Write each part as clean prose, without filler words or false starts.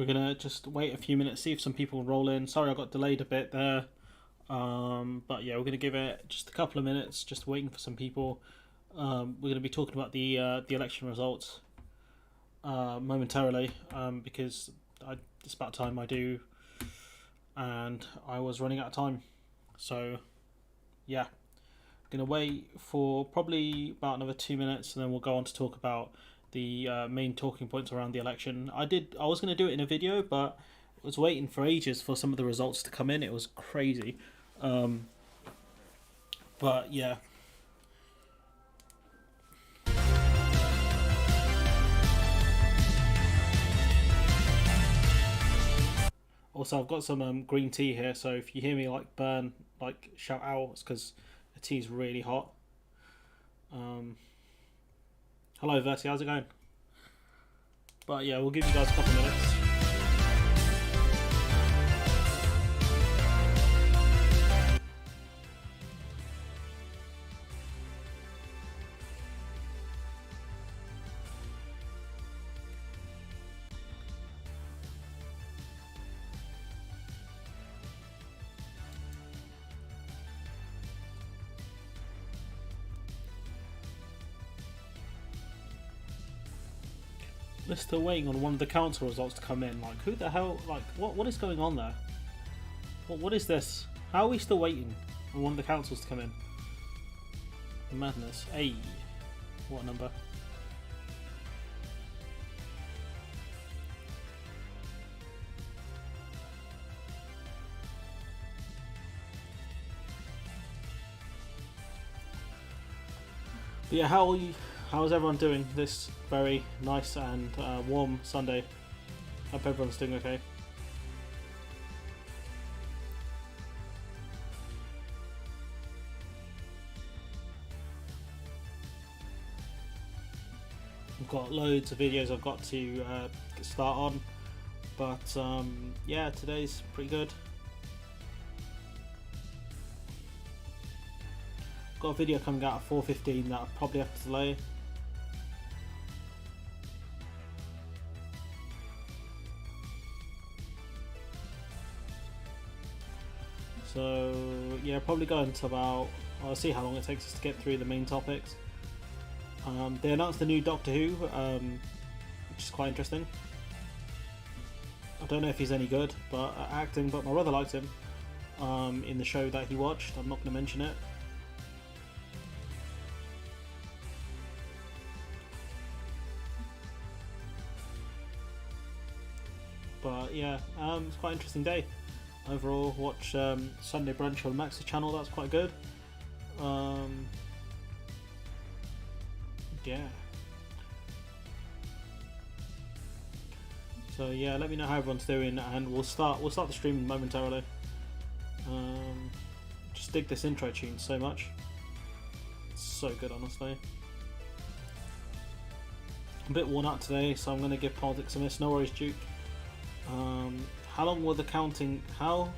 We're gonna just wait a few minutes, see if some people roll in. Sorry, I got delayed a bit there. But yeah, we're gonna give it just a couple of minutes, just waiting for some people. We're gonna be talking about the election results momentarily, because it's about time I do, and I was running out of time. So yeah, gonna wait for probably about another 2 minutes, and then we'll go on to talk about the main talking points around the election. I was going to do it in a video, but I was waiting for ages for some of the results to come in. It was crazy. But yeah. Also, I've got some green tea here, so if you hear me burn, shout out, it's because the tea is really hot. Hello, Verti, how's it going? But yeah, we'll give you guys a couple minutes. We're still waiting on one of the council results to come in. Who the hell? What is going on there? What is this? How are we still waiting on one of the councils to come in? Madness. Hey, what number? But yeah, how's everyone doing this very nice and warm Sunday? Hope everyone's doing okay. I've got loads of videos I've got to start on, but yeah, today's pretty good. Got a video coming out at 4:15 that I'll probably have to delay. So yeah, probably go into about. I'll see how long it takes us to get through the main topics. They announced the new Doctor Who, which is quite interesting. I don't know if he's any good, but acting. But my brother liked him in the show that he watched. I'm not going to mention it. But yeah, it's quite an interesting day. Overall, watch Sunday Brunch on Max's channel, that's quite good. Yeah. So yeah, let me know how everyone's doing, and we'll start the streaming momentarily. Just dig this intro tune so much. It's so good, honestly. I'm a bit worn out today, so I'm going to give politics a miss. No worries, Duke. How long will the counting? How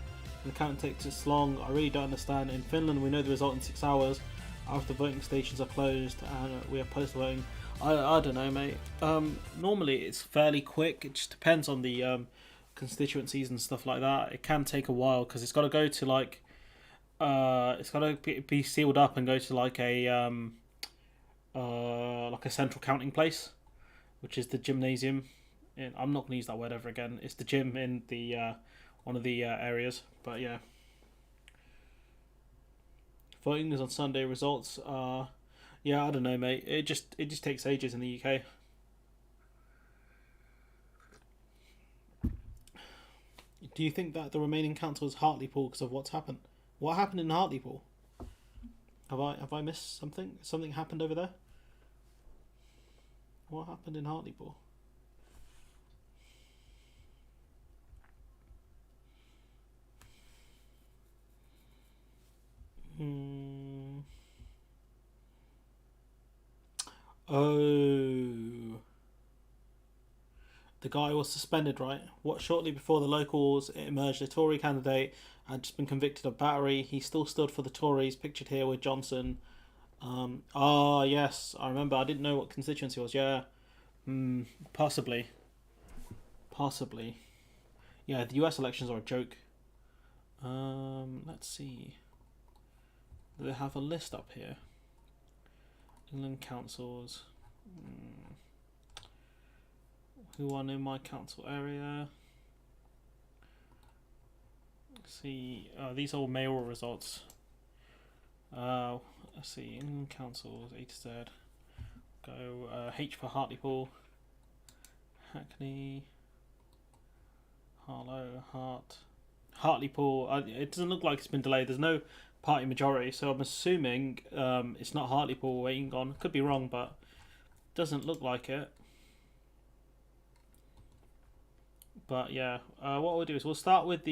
the count takes this long? I really don't understand. In Finland, we know the result in 6 hours after voting stations are closed, and we are post voting. I don't know, mate. Normally it's fairly quick. It just depends on the constituencies and stuff like that. It can take a while because it's got to go to it's got to be sealed up and go to a central counting place, which is the gymnasium. I'm not going to use that word ever again. It's the gym in the one of the areas. But yeah, voting is on Sunday. Results are, yeah, I don't know, mate. It just takes ages in the UK. Do you think that the remaining council is Hartlepool because of what's happened? What happened in Hartlepool? Have I missed something? Something happened over there? What happened in Hartlepool? Oh, the guy was suspended, right? What? Shortly before the locals, it emerged a Tory candidate had just been convicted of battery. He still stood for the Tories, pictured here with Johnson. Yes, I remember. I didn't know what constituency it was. Yeah, possibly. Yeah, the US elections are a joke. Let's see. They have a list up here. England councils. Who won in my council area? Let's see. These are all mayoral results. Let's see. England councils, A to Z. Go H for Hartlepool, Hackney, Harlow, Hartlepool. It doesn't look like it's been delayed. There's no party majority, so I'm assuming it's not Hartlepool waiting on. Could be wrong, but doesn't look like it. But yeah, what we'll do is we'll start with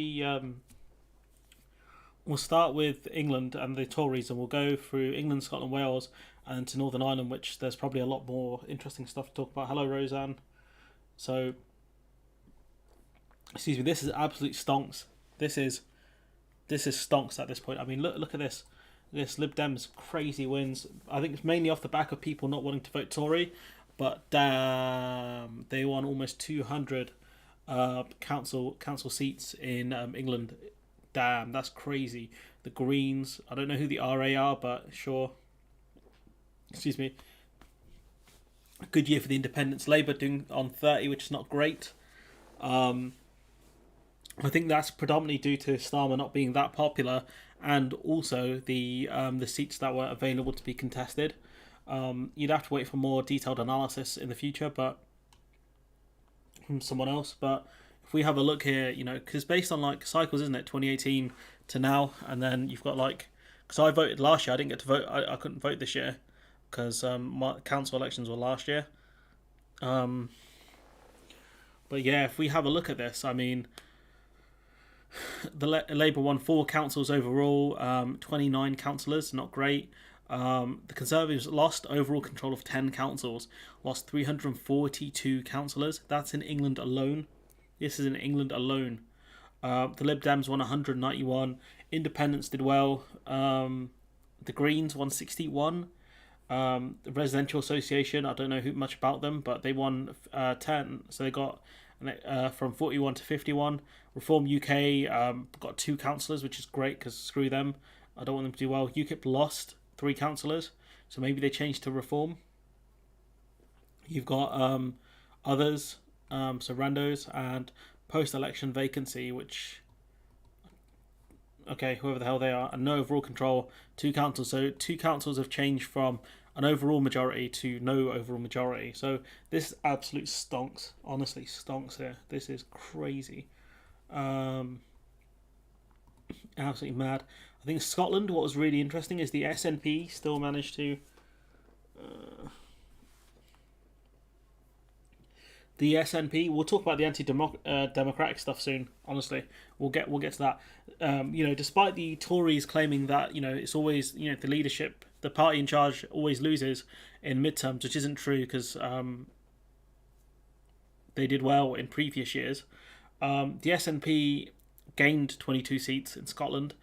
England and the Tories, and we'll go through England, Scotland, Wales, and to Northern Ireland, which there's probably a lot more interesting stuff to talk about. Hello, Roseanne. So, excuse me, this is absolute stonks. This is stonks at this point. I mean, look at this. This Lib Dems crazy wins. I think it's mainly off the back of people not wanting to vote Tory, but damn, they won almost 200 council seats in England. Damn, that's crazy. The Greens, I don't know who the RA are, but sure. Excuse me. Good year for the Independents. Labour doing on 30, which is not great. I think that's predominantly due to Starmer not being that popular, and also the seats that were available to be contested. You'd have to wait for more detailed analysis in the future, but from someone else. But if we have a look here, because based on like cycles, isn't it, 2018 to now, and then you've got like, because I voted last year, I didn't get to vote. I couldn't vote this year because my council elections were last year. But yeah, if we have a look at this, I mean, the Labour won 4 councils overall, 29 councillors, not great. The Conservatives lost overall control of 10 councils, lost 342 councillors. That's in England alone. This is in England alone. The Lib Dems won 191. Independents did well. The Greens won 61. The Residential Association, I don't know much about them, but they won 10. So they got from 41 to 51. Reform UK got 2 councillors, which is great because screw them. I don't want them to do well. UKIP lost 3 councillors, so maybe they changed to Reform. You've got others, so randos, and post-election vacancy, which, okay, whoever the hell they are, and no overall control, 2 councils. So 2 councils have changed from an overall majority to no overall majority. So this absolute stonks, honestly stonks here. This is crazy. Absolutely mad. I think Scotland, what was really interesting is the SNP still managed to the SNP, we'll talk about the anti-democratic stuff soon, honestly. We'll get to that. Despite the Tories claiming that, it's always, the leadership, the party in charge always loses in midterms, which isn't true because they did well in previous years. The SNP gained 22 seats in Scotland.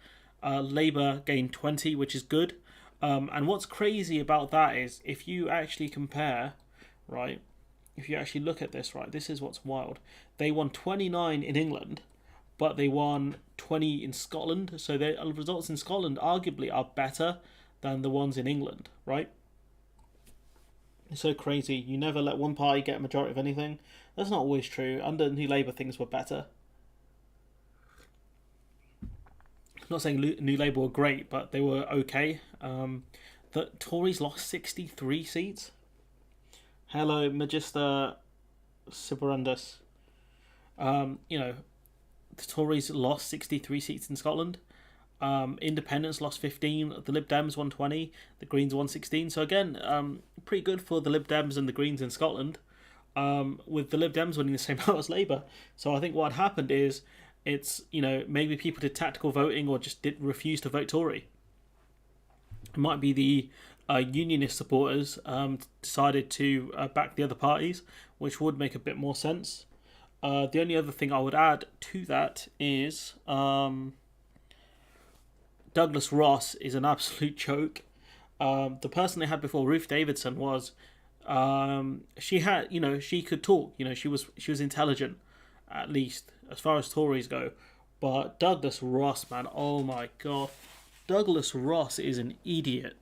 Labour gained 20, which is good. And what's crazy about that is if you actually compare, right, if you actually look at this, right, this is what's wild. They won 29 in England, but they won 20 in Scotland. So their results in Scotland arguably are better than the ones in England, right? It's so crazy. You never let one party get a majority of anything. That's not always true. Under New Labour, things were better. I'm not saying New Labour were great, but they were okay. The Tories lost 63 seats. Hello, Magister Siberandus. The Tories lost 63 seats in Scotland. Independents lost 15. The Lib Dems won 20. The Greens won 16. So again, pretty good for the Lib Dems and the Greens in Scotland. With the Lib Dems winning the same amount as Labour. So I think what happened is it's, maybe people did tactical voting or just did refuse to vote Tory. It might be the unionist supporters decided to back the other parties, which would make a bit more sense. The only other thing I would add to that is Douglas Ross is an absolute joke. The person they had before, Ruth Davidson, was she had, she could talk. She was intelligent, at least as far as Tories go. But Douglas Ross, man, oh my god, Douglas Ross is an idiot.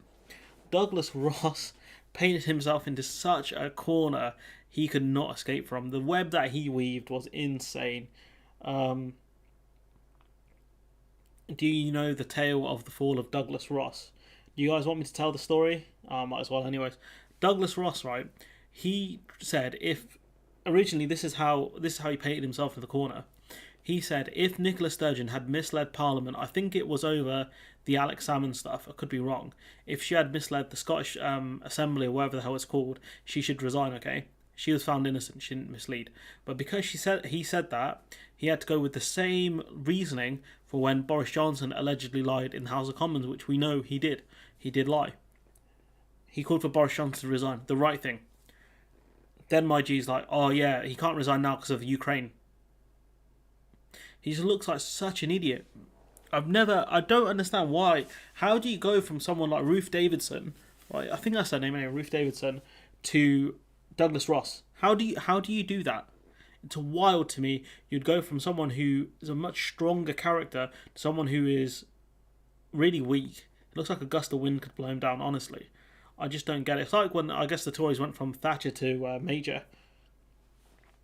Douglas Ross painted himself into such a corner he could not escape from. The web that he weaved was insane. Do you know the tale of the fall of Douglas Ross? Do you guys want me to tell the story? Might as well, anyways. Douglas Ross, right? He said if originally this is how he painted himself in the corner. He said if Nicola Sturgeon had misled Parliament, I think it was over the Alex Salmond stuff. I could be wrong. If she had misled the Scottish Assembly or whatever the hell it's called, she should resign. Okay, she was found innocent. She didn't mislead. But because he said that, he had to go with the same reasoning for when Boris Johnson allegedly lied in the House of Commons, which we know he did. He did lie. He called for Boris Johnson to resign. The right thing. Then my G's like, oh yeah, he can't resign now because of Ukraine. He just looks like such an idiot. I don't understand why. How do you go from someone like Ruth Davidson, right? I think that's her name anyway, Ruth Davidson, to Douglas Ross? How do you do that? It's wild to me. You'd go from someone who is a much stronger character to someone who is really weak. It looks like a gust of wind could blow him down, honestly. I just don't get it. It's like when, I guess, the Tories went from Thatcher to Major.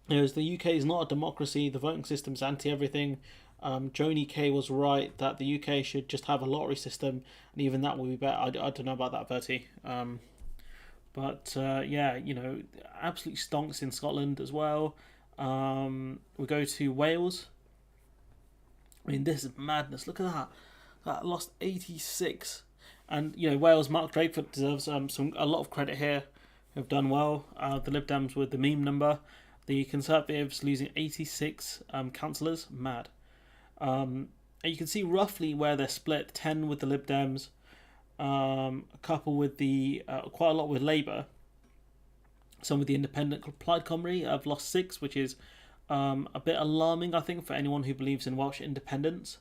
The UK is not a democracy. The voting system's anti-everything. Joni Kay was right that the UK should just have a lottery system, and even that will be better. I don't know about that, Bertie. Yeah, absolute stonks in Scotland as well. We go to Wales. I mean, this is madness. Look at that. That lost 86. And, Wales, Mark Drakeford deserves a lot of credit here. Have done well. The Lib Dems with the meme number. The Conservatives losing 86 councillors. Mad. And you can see roughly where they're split. 10 with the Lib Dems. A couple with quite a lot with Labour. Some with the Independent. Plaid Cymru have lost 6, which is a bit alarming, I think, for anyone who believes in Welsh independence.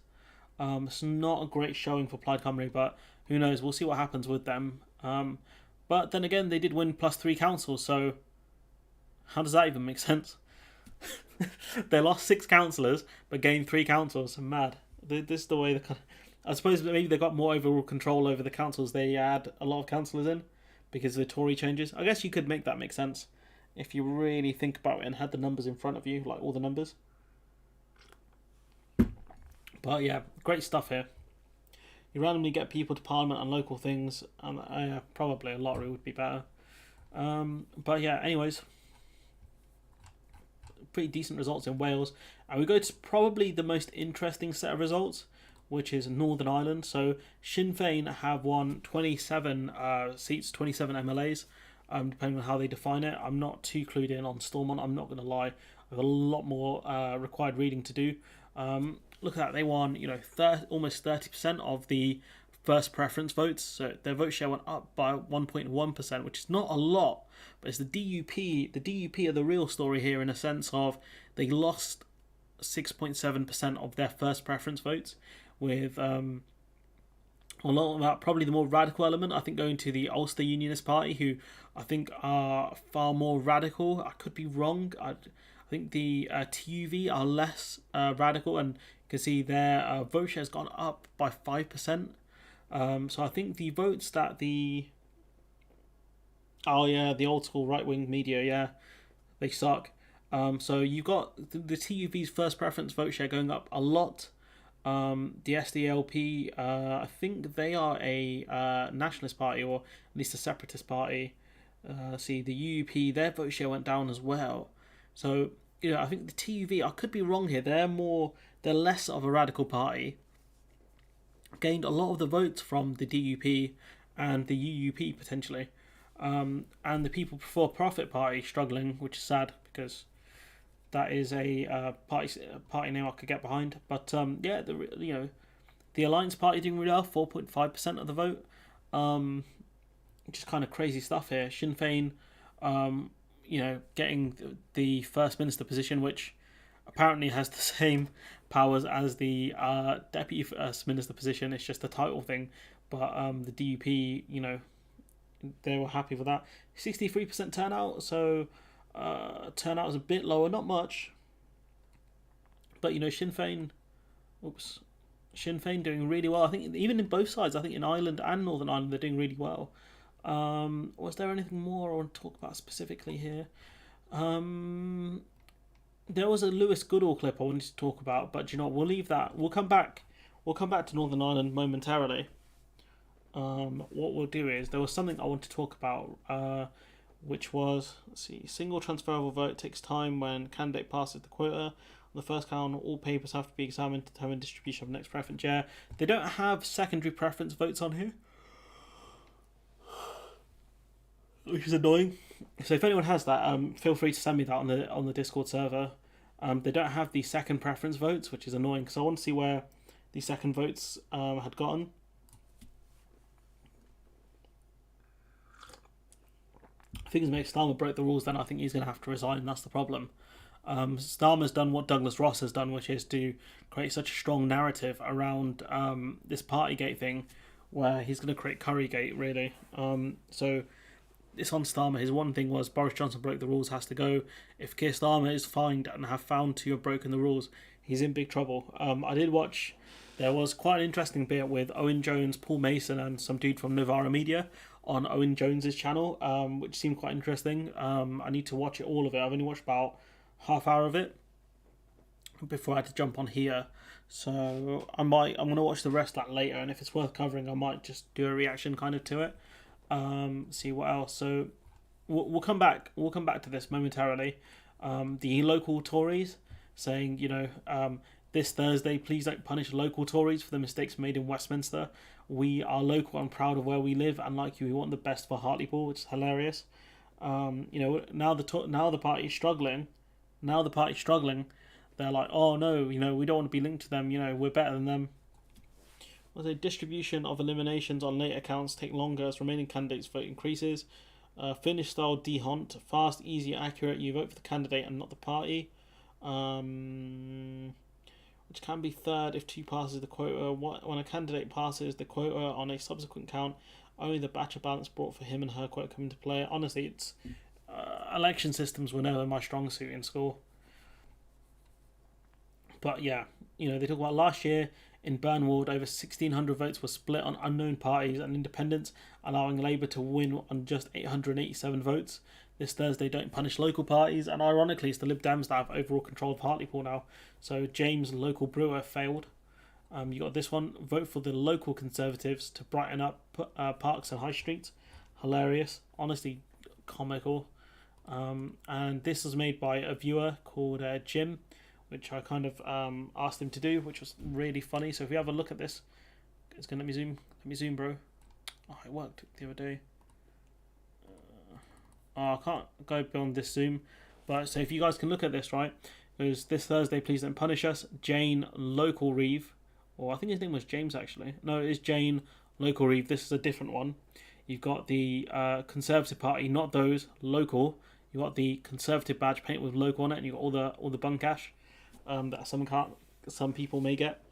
It's not a great showing for Plaid Cymru, but who knows? We'll see what happens with them. But then again, they did win +3 councils, so how does that even make sense? They lost 6 councillors, but gained 3 councils. Mad. This is the way I suppose maybe they got more overall control over the councils. They add a lot of councillors in because of the Tory changes. I guess you could make that make sense if you really think about it and had the numbers in front of you, like all the numbers. But yeah, great stuff here. You randomly get people to Parliament and local things, and probably a lottery would be better. But yeah, anyways, pretty decent results in Wales. And we go to probably the most interesting set of results, which is Northern Ireland. So Sinn Fein have won 27 seats, 27 MLAs, depending on how they define it. I'm not too clued in on Stormont, I'm not going to lie. I have a lot more required reading to do. Look at that, they won, almost 30% of the first preference votes. So their vote share went up by 1.1%, which is not a lot, but it's the DUP. The DUP are the real story here in a sense of they lost 6.7% of their first preference votes, with a lot of that, probably the more radical element, I think, going to the Ulster Unionist Party, who I think are far more radical. I could be wrong. I think the TUV are less radical, and you can see their vote share has gone up by 5%. So I think the votes that the old school right wing media, they suck. So you've got the TUV's first preference vote share going up a lot. The SDLP, I think they are a nationalist party, or at least a separatist party. See, the UUP, their vote share went down as well. So I think the TUV, I could be wrong here. They're less of a radical party. Gained a lot of the votes from the DUP and the UUP potentially, and the People for Profit Party struggling, which is sad because that is a party name I could get behind. But the Alliance Party doing really well, 4.5% of the vote. Just kind of crazy stuff here. Sinn Fein, getting the First Minister position, which apparently has the same powers as the Deputy First Minister position. It's just a title thing. But the DUP, they were happy with that. 63% turnout, so turnout is a bit lower, not much. But Sinn Fein doing really well. I think even in both sides, I think in Ireland and Northern Ireland, they're doing really well. Was there anything more I want to talk about specifically here? There was a Lewis Goodall clip I wanted to talk about, but we'll leave that. We'll come back. We'll come back to Northern Ireland momentarily. What we'll do is there was something I want to talk about, which was, let's see, single transferable vote takes time when candidate passes the quota. On the first count, all papers have to be examined to determine distribution of next preference. Yeah, they don't have secondary preference votes on here, which is annoying. So if anyone has that, feel free to send me that on the Discord server. They don't have the second preference votes, which is annoying because I want to see where the second votes had gotten. I think if Starmer broke the rules, then I think he's going to have to resign, and that's the problem. Starmer's done what Douglas Ross has done, which is to create such a strong narrative around this Partygate thing, where he's going to create Currygate, really. So this on Starmer, his one thing was Boris Johnson broke the rules, has to go. If Keir Starmer is fined and have found to have broken the rules, he's in big trouble. I did watch, there was quite an interesting bit with Owen Jones, Paul Mason, and some dude from Novara Media on Owen Jones's channel, which seemed quite interesting. I need to watch it, all of it. I've only watched about half hour of it before I had to jump on here. So I'm going to watch the rest of that later, and if it's worth covering, I might just do a reaction kind of to it. See what else. So we'll come back to this momentarily. The local Tories saying, this Thursday, please don't punish local Tories for the mistakes made in Westminster. We are local and proud of where we live, and like you, we want the best for Hartlepool, which is hilarious. Now the party's struggling. Now the party's struggling. They're like, oh no, we don't want to be linked to them. We're better than them. Was a distribution of eliminations on later counts take longer as remaining candidates' vote increases. Finnish style dehunt, fast, easy, accurate. You vote for the candidate and not the party. Which can be third if two passes the quota. When a candidate passes the quota on a subsequent count, only the batch of balance brought for him and her quota come into play. Honestly, it's election systems were never my strong suit in school. But yeah, they talk about last year in Burnwald, over 1,600 votes were split on unknown parties and independents, allowing Labour to win on just 887 votes. This Thursday, don't punish local parties, and ironically, it's the Lib Dems that have overall control of Hartlepool now. So James, local brewer, failed. You got this one. Vote for the local Conservatives to brighten up parks and high streets. Hilarious. Honestly, comical. And this was made by a viewer called Jim, which I kind of asked him to do, which was really funny. So if you have a look at this, it's going to let me zoom, bro. Oh, it worked the other day. I can't go beyond this zoom, but so if you guys can look at this, right, it was this Thursday, please don't punish us. Jane, local Reeve, or I think his name was James actually. No, it is Jane, local Reeve. This is a different one. You've got the Conservative Party, not those, local. You've got the Conservative badge painted with local on it, and you've got all the bun cash that some people may get.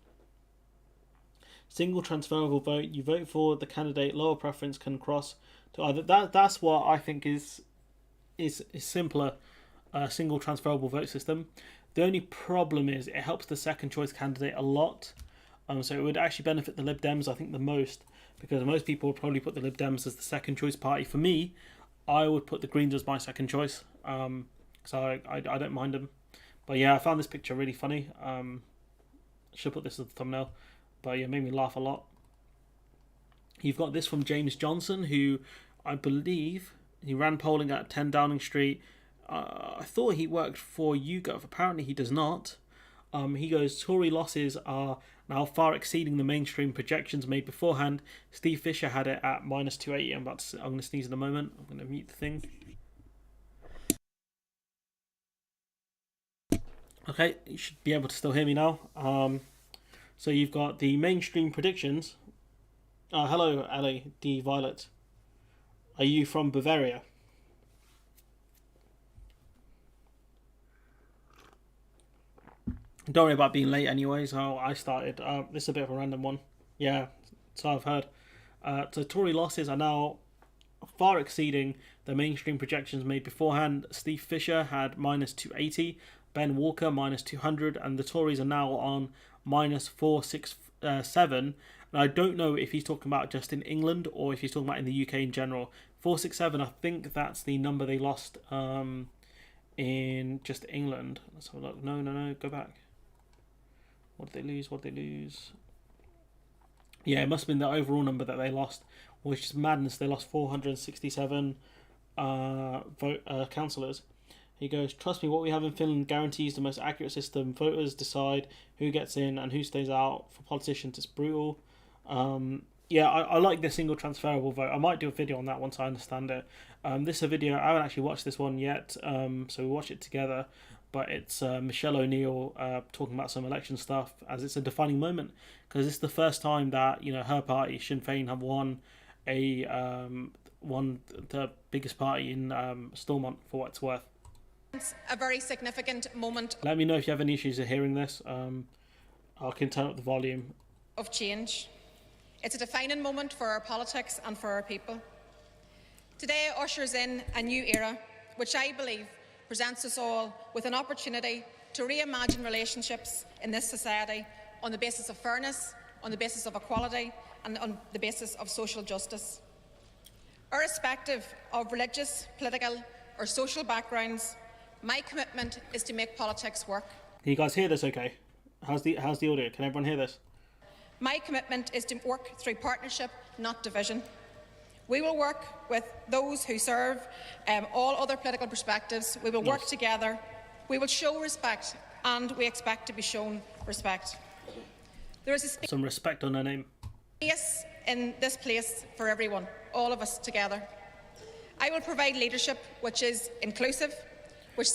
Single transferable vote. You vote for the candidate, lower preference can cross to either. That's what I think is simpler. Single transferable vote system. The only problem is it helps the second choice candidate a lot. So it would actually benefit the Lib Dems, I think, the most, because most people would probably put the Lib Dems as the second choice party. For me, I would put the Greens as my second choice. So I don't mind them. But yeah, I found this picture really funny. Should put this as the thumbnail. But yeah, it made me laugh a lot. You've got this from James Johnson, who I believe he ran polling at 10 Downing Street. I thought he worked for YouGov. Apparently he does not. He goes, Tory losses are now far exceeding the mainstream projections made beforehand. Steve Fisher had it at minus 280. I'm going to sneeze in a moment. I'm going to mute the thing. Okay, you should be able to still hear me now. So you've got the mainstream predictions. Hello, Ali D. Violet. Are you from Bavaria? Don't worry about being late anyways. How I started. This is a bit of a random one. Yeah, so I've heard. So Tory losses are now far exceeding the mainstream projections made beforehand. Steve Fisher had minus 280. Ben Walker minus 200, and the Tories are now on minus 467. And I don't know if he's talking about just in England or if he's talking about in the UK in general. 467, I think that's the number they lost in just England. Let's have a look. No, go back. What did they lose? Yeah, it must have been the overall number that they lost, which is madness. They lost 467 councillors. He goes, trust me, what we have in Finland guarantees the most accurate system. Voters decide who gets in and who stays out. For politicians, it's brutal. I like the single transferable vote. I might do a video on that once I understand it. This is a video, I haven't actually watched this one yet, so we'll watch it together. But it's Michelle O'Neill talking about some election stuff, as it's a defining moment, because it's the first time that her party, Sinn Fein, have won the biggest party in Stormont, for what it's worth. It's a very significant moment. Let me know if you have any issues of hearing this. I can turn up the volume. Of change. It's a defining moment for our politics and for our people. Today ushers in a new era, which I believe presents us all with an opportunity to reimagine relationships in this society on the basis of fairness, on the basis of equality, and on the basis of social justice. Irrespective of religious, political, or social backgrounds, my commitment is to make politics work. Can you guys hear this okay? How's the audio? Can everyone hear this? My commitment is to work through partnership, not division. We will work with those who serve all other political perspectives. We will work together. We will show respect, and we expect to be shown respect. There is some respect on her name. Space in this place for everyone, all of us together. I will provide leadership which is inclusive.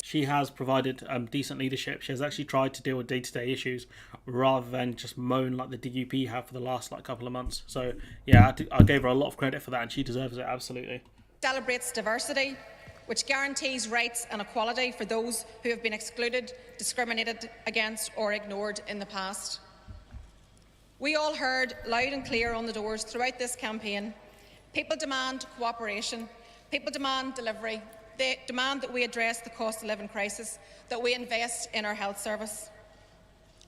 She has provided decent leadership. She has actually tried to deal with day-to-day issues rather than just moan like the DUP have for the last couple of months. So yeah, I gave her a lot of credit for that, and she deserves it, absolutely. Celebrates diversity, which guarantees rights and equality for those who have been excluded, discriminated against or ignored in the past. We all heard loud and clear on the doors throughout this campaign. People demand cooperation. People demand delivery. They demand that we address the cost of living crisis, that we invest in our health service.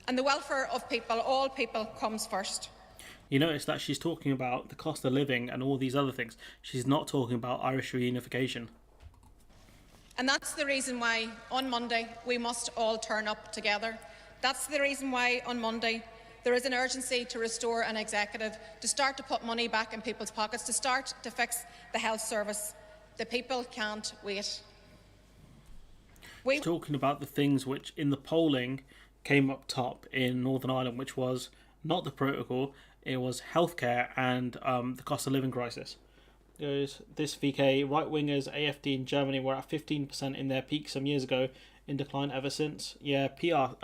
And the welfare of people, all people, comes first. You notice that she's talking about the cost of living and all these other things. She's not talking about Irish reunification. And that's the reason why on Monday we must all turn up together. That's the reason why on Monday there is an urgency to restore an executive, to start to put money back in people's pockets, to start to fix the health service. The people can't wait. We're talking about the things which in the polling came up top in Northern Ireland, which was not the protocol, it was healthcare and the cost of living crisis. Goes this VK, right-wingers AFD in Germany were at 15% in their peak some years ago, in decline ever since. Yeah, PR,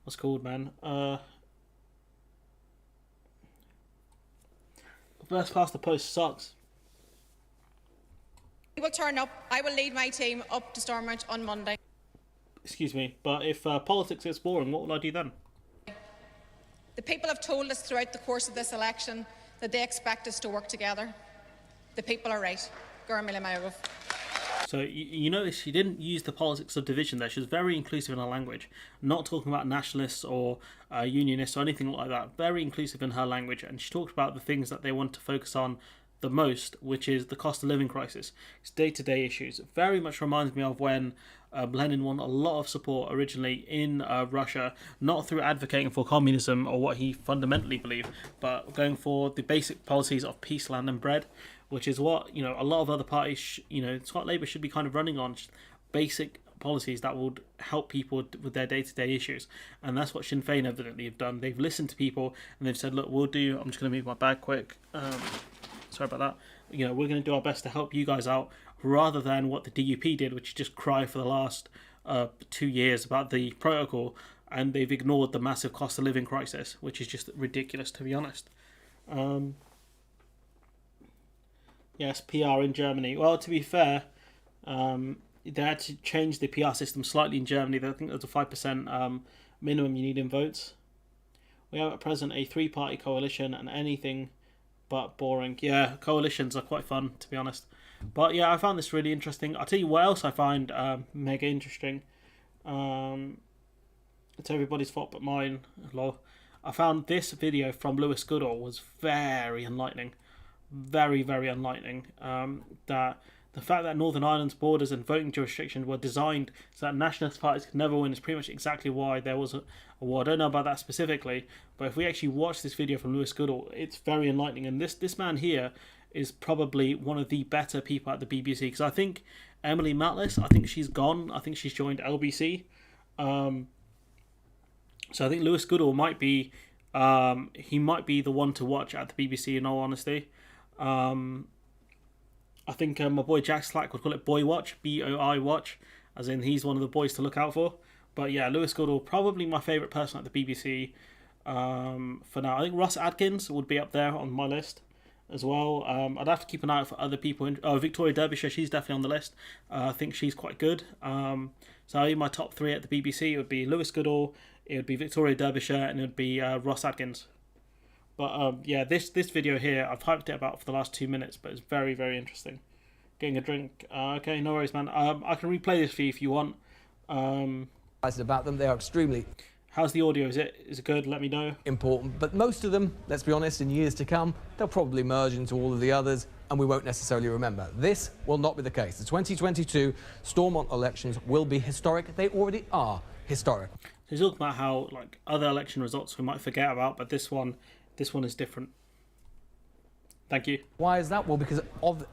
what's called, man? First past the post sucks. We will turn up. I will lead my team up to Stormont on Monday. Excuse me, but if politics gets boring, what will I do then? The people have told us throughout the course of this election that they expect us to work together. The people are right. So you notice she didn't use the politics of division there. She was very inclusive in her language, not talking about nationalists or unionists or anything like that. Very inclusive in her language, and she talked about the things that they want to focus on the most, which is the cost of living crisis. It's day-to-day issues. It very much reminds me of when Lenin won a lot of support originally in Russia, not through advocating for communism or what he fundamentally believed, but going for the basic policies of peace, land and bread, which is what a lot of other parties, it's what Labour should be kind of running on, basic policies that would help people with their day-to-day issues. And that's what Sinn Féin evidently have done. They've listened to people and they've said, look, I'm just going to move my bag quick. Sorry about that. We're going to do our best to help you guys out, rather than what the DUP did, which is just cry for the last 2 years about the protocol, and they've ignored the massive cost of living crisis, which is just ridiculous, to be honest. Yes, PR in Germany. Well, to be fair, they had to change the PR system slightly in Germany. I think there's a 5% minimum you need in votes. We have at present a 3-party coalition, and anything but boring. Yeah, coalitions are quite fun, to be honest. But yeah, I found this really interesting. I'll tell you what else I find mega interesting. It's everybody's fault but mine. Lol. I found this video from Lewis Goodall was very enlightening. Very, very enlightening. That the fact that Northern Ireland's borders and voting jurisdiction were designed so that nationalist parties could never win is pretty much exactly why there was a war. I don't know about that specifically, but if we actually watch this video from Lewis Goodall, it's very enlightening. And this man here is probably one of the better people at the BBC, because I think Emily Matlis, I think she's gone. I think she's joined LBC. So I think Lewis Goodall might be he might be the one to watch at the BBC, in all honesty. I think my boy Jack Slack would call it Boy Watch, BOI Watch, as in he's one of the boys to look out for. But yeah, Lewis Goodall, probably my favourite person at the BBC for now. I think Ross Adkins would be up there on my list as well. I'd have to keep an eye out for other people. Victoria Derbyshire, she's definitely on the list. I think she's quite good. So in my top three at the BBC, it would be Lewis Goodall, it would be Victoria Derbyshire, and it would be Ross Adkins. But yeah, this video here, I've hyped it about for the last 2 minutes, but it's very, very interesting. Getting a drink. Okay, no worries, man. I can replay this for you if you want. About them, they are extremely. How's the audio? Is it good? Let me know. Important, but most of them, let's be honest, in years to come, they'll probably merge into all of the others, and we won't necessarily remember. This will not be the case. The 2022 Stormont elections will be historic. They already are historic. So he's talking about how like other election results we might forget about, but this one is different. Thank you. Why is that? Well, because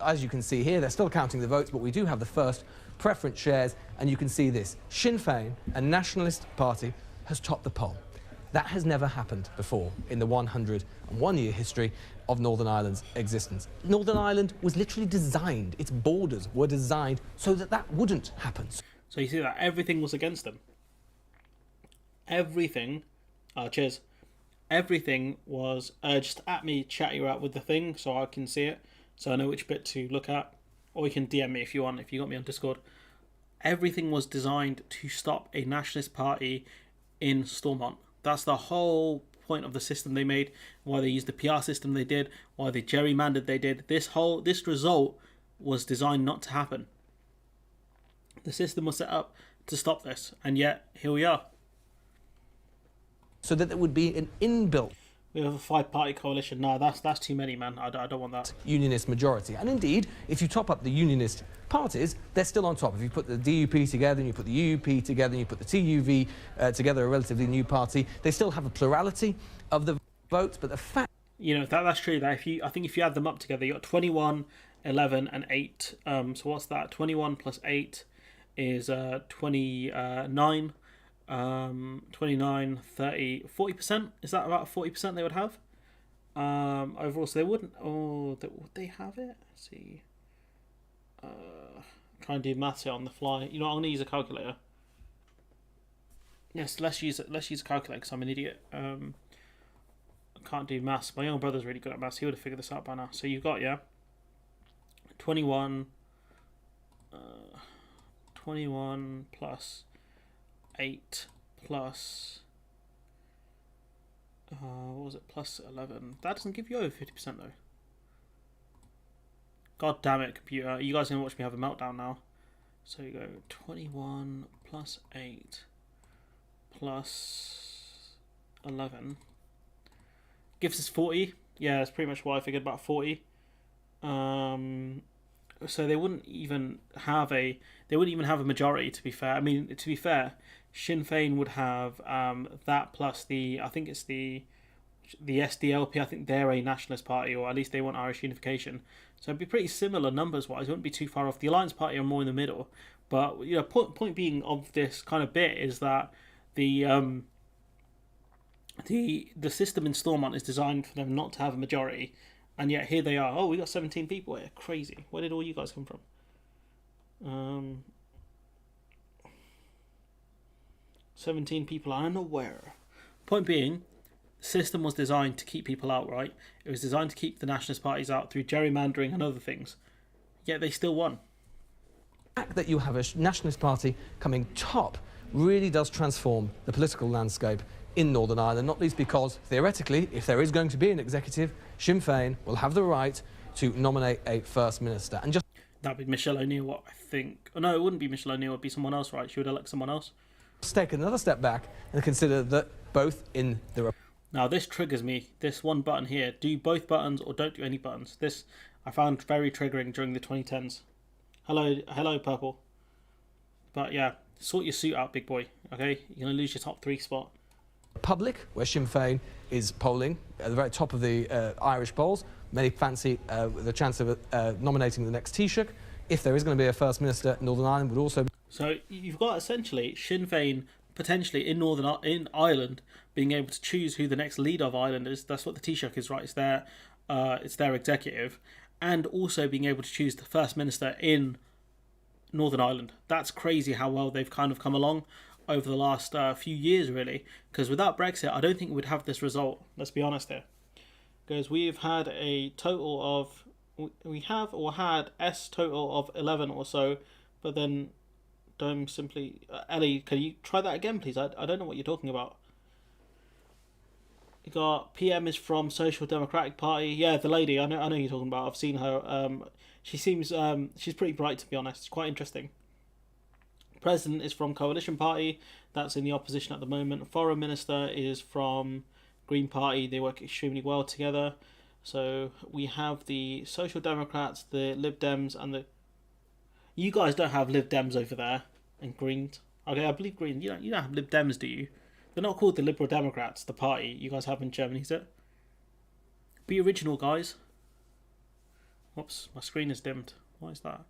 as you can see here, they're still counting the votes, but we do have the first preference shares, and you can see this. Sinn Fein, a nationalist party, has topped the poll. That has never happened before in the 101-year history of Northern Ireland's existence. Northern Ireland was literally designed, its borders were designed so that that wouldn't happen. So you see that everything was against them. Everything, cheers. Everything was just at me, chat you out with the thing so I can see it, so I know which bit to look at. Or you can DM me if you want, if you got me on Discord. Everything was designed to stop a nationalist party in Stormont. That's the whole point of the system they made, why they used the PR system they did, why they gerrymandered they did. This result was designed not to happen. The system was set up to stop this, and yet here we are. So that there would be an inbuilt. We have a 5-party coalition. No, that's too many, man. I don't want that. Unionist majority. And indeed, if you top up the unionist parties, they're still on top. If you put the DUP together and you put the UUP together and you put the TUV together, a relatively new party, they still have a plurality of the votes, but the fact... You know, that's true. That I think if you add them up together, you got 21, 11 and 8. So what's that? 21 plus 8 is 29. 29, 30, 40%. Is that about 40% they would have overall? So they wouldn't. Oh, would they have it? Let's see. Try and do maths here on the fly. You know, I'm gonna use a calculator. Yes, let's use a calculator because I'm an idiot. I can't do maths. My young brother's really good at maths. He would have figured this out by now. So you've got 21. 21 plus 8 plus what was it, plus 11. That doesn't give you over 50% though. God damn it, computer. You guys are gonna watch me have a meltdown now. So you go 21 plus 8 plus 11 gives us 40. Yeah, that's pretty much what I figured, about 40. So they wouldn't even have a majority, to be fair. I mean, to be fair, Sinn Fein would have that plus I think it's the SDLP. I think they're a nationalist party, or at least they want Irish unification. So it'd be pretty similar numbers-wise. It wouldn't be too far off. The Alliance Party are more in the middle. But point being of this kind of bit is that the system in Stormont is designed for them not to have a majority. And yet here they are. Oh, we got 17 people here. Crazy. Where did all you guys come from? 17 people are unaware. Point being, the system was designed to keep people out, right? It was designed to keep the nationalist parties out through gerrymandering and other things. Yet they still won. The fact that you have a nationalist party coming top really does transform the political landscape in Northern Ireland, not least because, theoretically, if there is going to be an executive, Sinn Féin will have the right to nominate a First Minister. And just... That'd be Michelle O'Neill, I think. Oh, no, it wouldn't be Michelle O'Neill, it would be someone else, right? She would elect someone else. Let's take another step back and consider that both in the... Now this triggers me, this one button here. Do both buttons or don't do any buttons. This I found very triggering during the 2010s. Hello purple. But yeah, sort your suit out, big boy, okay? You're going to lose your top 3 spot. Republic, where Sinn Fein is polling at the very top of the Irish polls. Many fancy the chance of nominating the next Taoiseach. If there is going to be a First Minister, Northern Ireland would also... So you've got essentially Sinn Fein potentially in Ireland being able to choose who the next leader of Ireland is. That's what the Taoiseach is, right? It's their executive. And also being able to choose the First Minister in Northern Ireland. That's crazy how well they've kind of come along over the last few years, really, because without Brexit I don't think we'd have this result, let's be honest here, because we've had a total of had total of 11 or so, but then Dome simply Ellie, can you try that again please? I don't know what you're talking about. You got PM is from Social Democratic Party, yeah, the lady, I know you're talking about, I've seen her. She seems she's pretty bright, to be honest. It's quite interesting. President is from Coalition Party, that's in the opposition at the moment. Foreign Minister is from Green Party, they work extremely well together. So we have the Social Democrats, the Lib Dems, and the... You guys don't have Lib Dems over there, and Greens. Okay, I believe Green. You don't have Lib Dems, do you? They're not called the Liberal Democrats, the party you guys have in Germany, is it? Be original, guys. Whoops, my screen is dimmed. Why is that?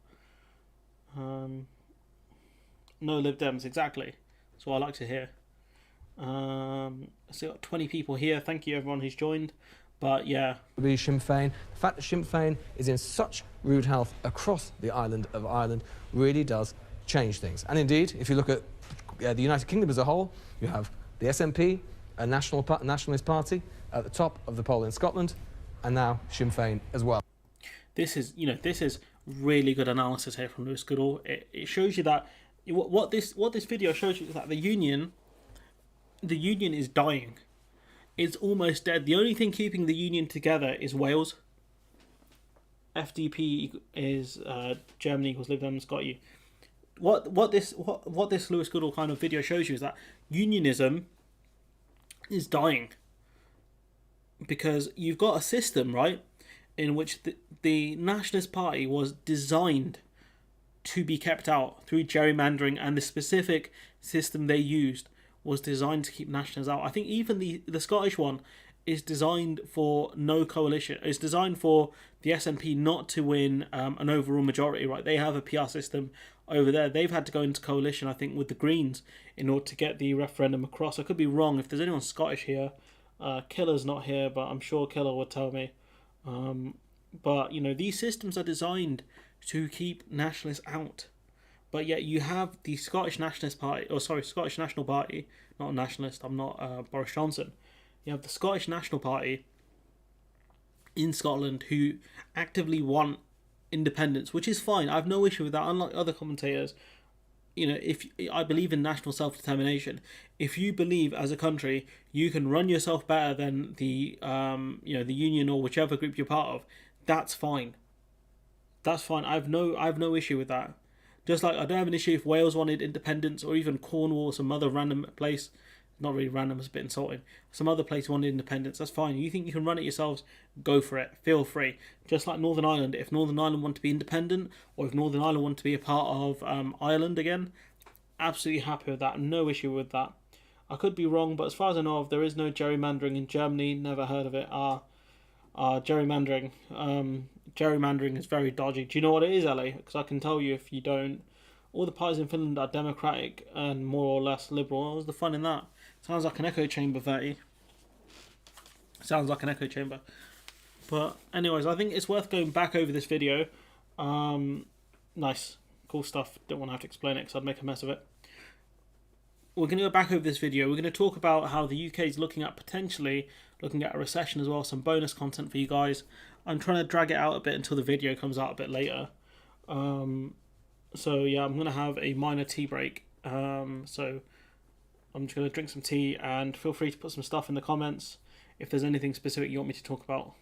No Lib Dems, exactly. That's what I like to hear. So got 20 people here. Thank you everyone who's joined. But yeah. Be Sinn Fein. The fact that Sinn Fein is in such rude health across the island of Ireland really does change things. And indeed, if you look at the United Kingdom as a whole, you have the SNP, a nationalist party, at the top of the poll in Scotland, and now Sinn Fein as well. This is really good analysis here from Lewis Goodall. It shows you that what this video shows you is that the union is dying. It's almost dead. The only thing keeping the union together is Wales. FDP is Germany equals Lib Dems, got you. What this Lewis Goodall kind of video shows you is that unionism is dying, because you've got a system, right, in which the Nationalist Party was designed to be kept out through gerrymandering, and the specific system they used was designed to keep nationalists out. I think even the Scottish one is designed for no coalition. It's designed for the SNP not to win an overall majority, right? They have a PR system over there. They've had to go into coalition, I think, with the Greens in order to get the referendum across. I could be wrong. If there's anyone Scottish here, Killer's not here, but I'm sure Killer would tell me. But, these systems are designed to keep nationalists out. But yet you have the Scottish National Party, not a nationalist, I'm not Boris Johnson. You have the Scottish National Party in Scotland who actively want independence, which is fine. I have no issue with that, unlike other commentators. If I believe in national self-determination, if you believe as a country you can run yourself better than the the union or whichever group you're part of, that's fine. That's fine. I have no issue with that. Just like I don't have an issue if Wales wanted independence, or even Cornwall or some other random place. Not really random, it's a bit insulting. Some other place wanted independence, that's fine. You think you can run it yourselves, go for it. Feel free. Just like Northern Ireland, if Northern Ireland want to be independent, or if Northern Ireland want to be a part of Ireland again, absolutely happy with that. No issue with that. I could be wrong, but as far as I know of, there is no gerrymandering in Germany. Never heard of it. Gerrymandering. Gerrymandering is very dodgy. Do you know what it is, Ellie? Because I can tell you if you don't. All the parties in Finland are democratic and more or less liberal. What was the fun in that? Sounds like an echo chamber, 30. Sounds like an echo chamber. But anyways, I think it's worth going back over this video. Nice. Cool stuff. Don't want to have to explain it because I'd make a mess of it. We're going to go back over this video. We're going to talk about how the UK is looking at potentially looking at a recession as well. Some bonus content for you guys. I'm trying to drag it out a bit until the video comes out a bit later. So yeah, I'm going to have a minor tea break. So I'm just going to drink some tea, and feel free to put some stuff in the comments if there's anything specific you want me to talk about.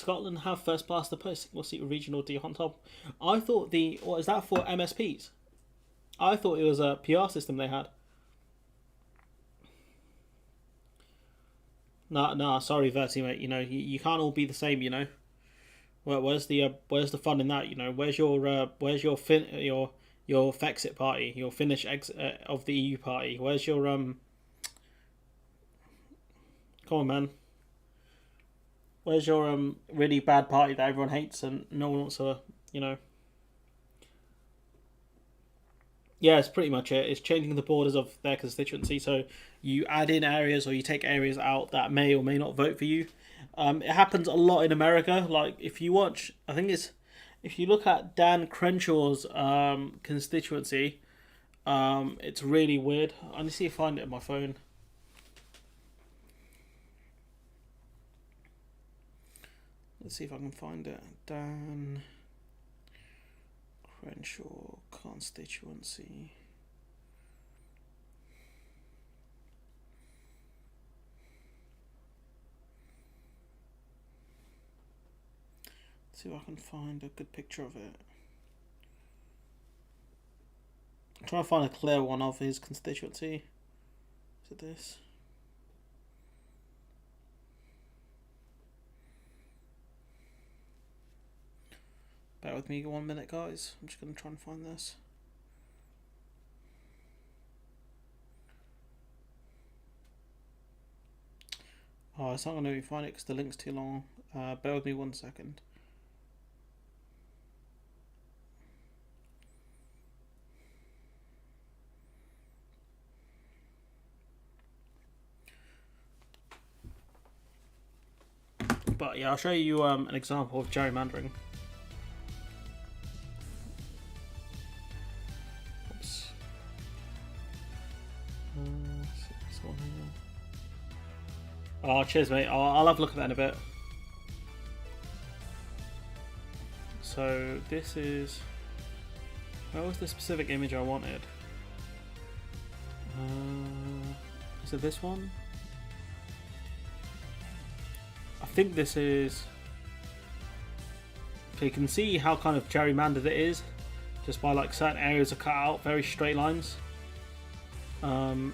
Scotland have first past the post single seat regional deal on top. I thought what is that for MSPs? I thought it was a PR system they had. Nah, sorry, Verti, mate. You know, you can't all be the same. You know, where's the fun in that? You know, where's your Fexit party, your Finnish exit of the EU party? Where's your Come on, man. Where's your really bad party that everyone hates and no one wants to, you know? Yeah, it's pretty much it. It's changing the borders of their constituency. So you add in areas or you take areas out that may or may not vote for you. It happens a lot in America. Like if you watch, if you look at Dan Crenshaw's constituency, it's really weird. I need to see if I find it on my phone. Let's see if I can find it. Dan Crenshaw constituency. Let's see if I can find a good picture of it. I'm trying to find a clear one of his constituency. Is it this? Bear with me 1 minute, guys. I'm just going to try and find this. Oh, it's not going to let me find it because the link's too long. Bear with me 1 second. But yeah, I'll show you an example of gerrymandering. Oh, cheers, mate. I'll have a look at that in a bit. So this is... Where was the specific image I wanted? Is it this one? I think this is... Okay, you can see how kind of gerrymandered it is. Just by like certain areas are cut out, very straight lines. I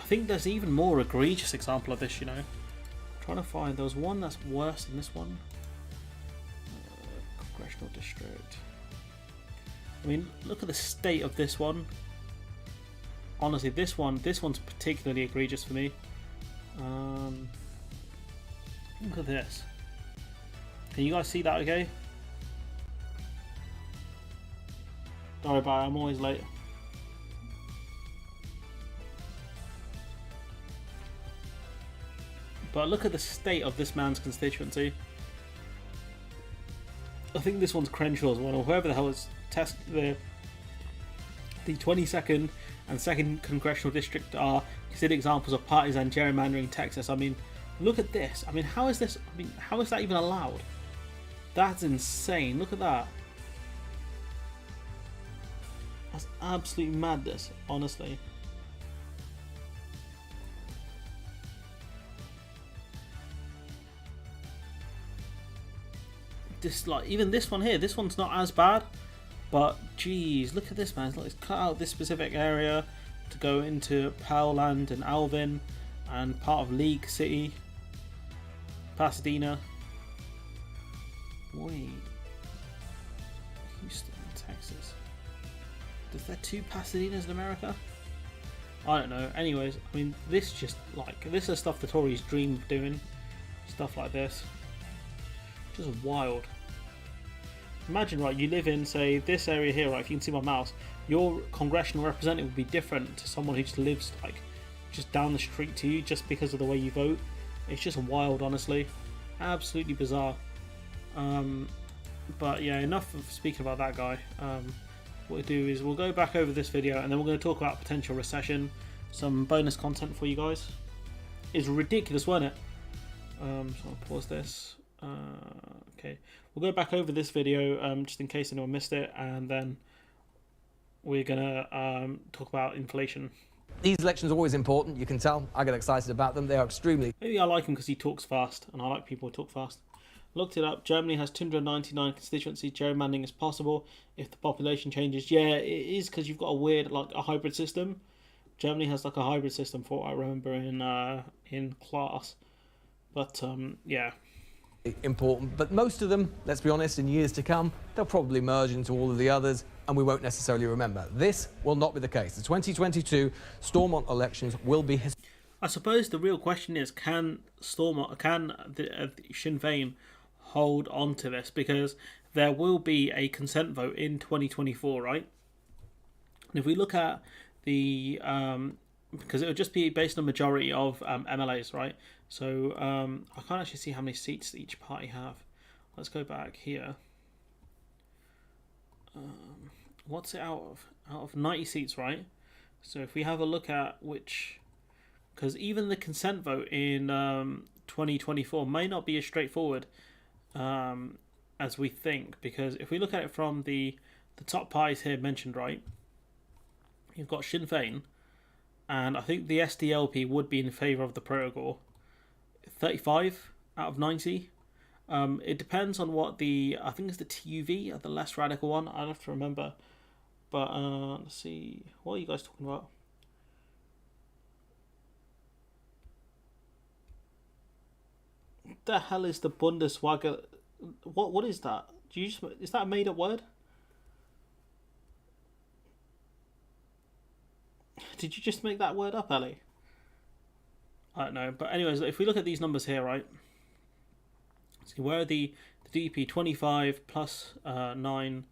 think there's even more egregious example of this, you know. I'm trying to find, there was one that's worse than this one. Congressional district. I mean, look at the state of this one. Honestly, this one's particularly egregious for me. Look at this. Can you guys see that okay? Sorry about it, I'm always late. But look at the state of this man's constituency. I think this one's Crenshaw's one, or whoever the hell is the 22nd and 2nd Congressional District are considered examples of partisan gerrymandering in Texas. I mean, look at this. I mean, how is this? I mean, how is that even allowed? That's insane. Look at that. That's absolute madness, honestly. This, like, even this one here, this one's not as bad, but geez, look at this, man. It's cut out this specific area to go into Powland and Alvin and part of League City, Pasadena. Wait, Houston, Texas. Is there 2 Pasadenas in America? I don't know. Anyways, I mean, this just like, this is stuff the Tories dream of doing. Stuff like this. Just wild. Imagine, right, you live in, say, this area here, right, if you can see my mouse, your congressional representative would be different to someone who just lives, like, just down the street to you just because of the way you vote. It's just wild, honestly. Absolutely bizarre. But yeah, enough of speaking about that guy. What we'll do is we'll go back over this video and then we're going to talk about potential recession, some bonus content for you guys. It's ridiculous, wasn't it? So I'll pause this. Okay, we'll go back over this video just in case anyone missed it, and then we're gonna talk about inflation. These elections are always important, you can tell. I get excited about them. They are extremely... Maybe I like him because he talks fast, and I like people who talk fast. Looked it up. Germany has 299 constituencies. Gerrymandering is possible if the population changes. Yeah, it is, because you've got a weird, like, a hybrid system. Germany has like a hybrid system, for what I remember in class. But yeah. Important, but most of them, let's be honest, in years to come, they'll probably merge into all of the others, and we won't necessarily remember. This will not be the case. The 2022 Stormont elections will be I suppose the real question is, can the Sinn Fein hold on to this? Because there will be a consent vote in 2024, right? And if we look at the because it would just be based on majority of MLAs, right? So I can't actually see how many seats each party have. Let's go back here. What's it out of? Out of 90 seats, right? So if we have a look at which, because even the consent vote in 2024 may not be as straightforward as we think. Because if we look at it from the top parties here mentioned, right? You've got Sinn Fein, and I think the SDLP would be in favour of the protocol. 35 out of 90. It depends on what I think it's the TUV, the less radical one. I'll have to remember. But let's see. What are you guys talking about? What the hell is the Bundeswagen? What is that? Is that a made up word? Did you just make that word up, Ellie? I don't know. But anyways, if we look at these numbers here, right? See, where are the DP 25 plus 9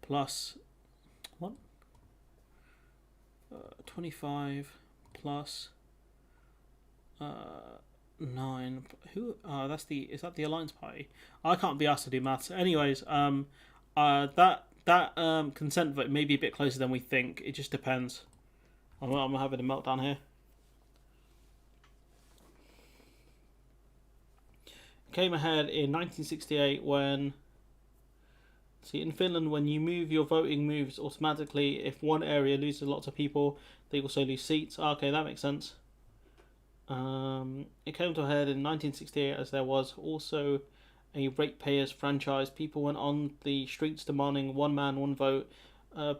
plus what? 25 plus 9. Who? That's the. Is that the Alliance Party? I can't be asked to do maths. Anyways, that consent vote may be a bit closer than we think. It just depends. I'm having a meltdown here. Came ahead in 1968 when, see, in Finland, when you move, your voting moves automatically. If one area loses lots of people, they also lose seats. Okay, that makes sense. It came to a head in 1968 as there was also a ratepayers franchise. People went on the streets demanding one man, one vote.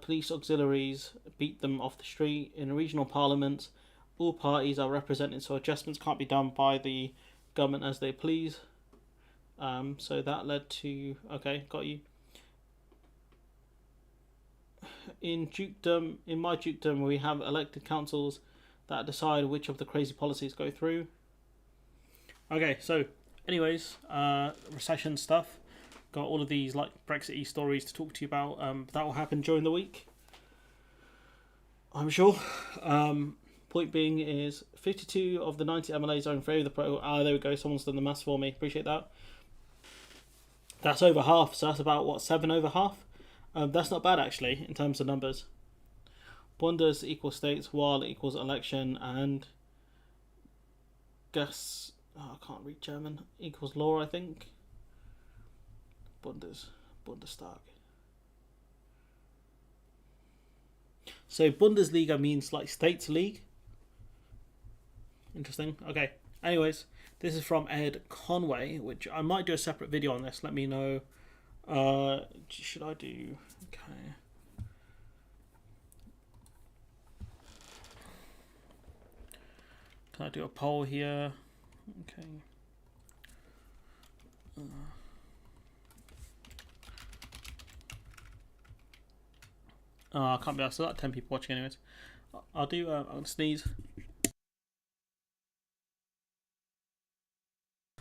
Police auxiliaries beat them off the street. In regional parliaments, all parties are represented, so adjustments can't be done by the government as they please. So that led to, okay, got you. In my dukedom, we have elected councils that decide which of the crazy policies go through. Okay, so anyways, recession stuff. Got all of these like Brexit-y stories to talk to you about. That will happen during the week, I'm sure. Point being is 52 of the 90 MLAs are in favour of the protocol. There we go. Someone's done the maths for me. Appreciate that. That's over half. So that's about, what, 7 over half? That's not bad, actually, in terms of numbers. Bundes equals states, Wahl equals election, and I can't read German, equals law, I think. Bundestag. So Bundesliga means like states league. Interesting. Okay. Anyways, this is from Ed Conway, which I might do a separate video on this. Let me know. Should I do? Okay. Can I do a poll here? Okay. I can't be asked. So that 10 people watching, anyways. I'll do. I'll sneeze.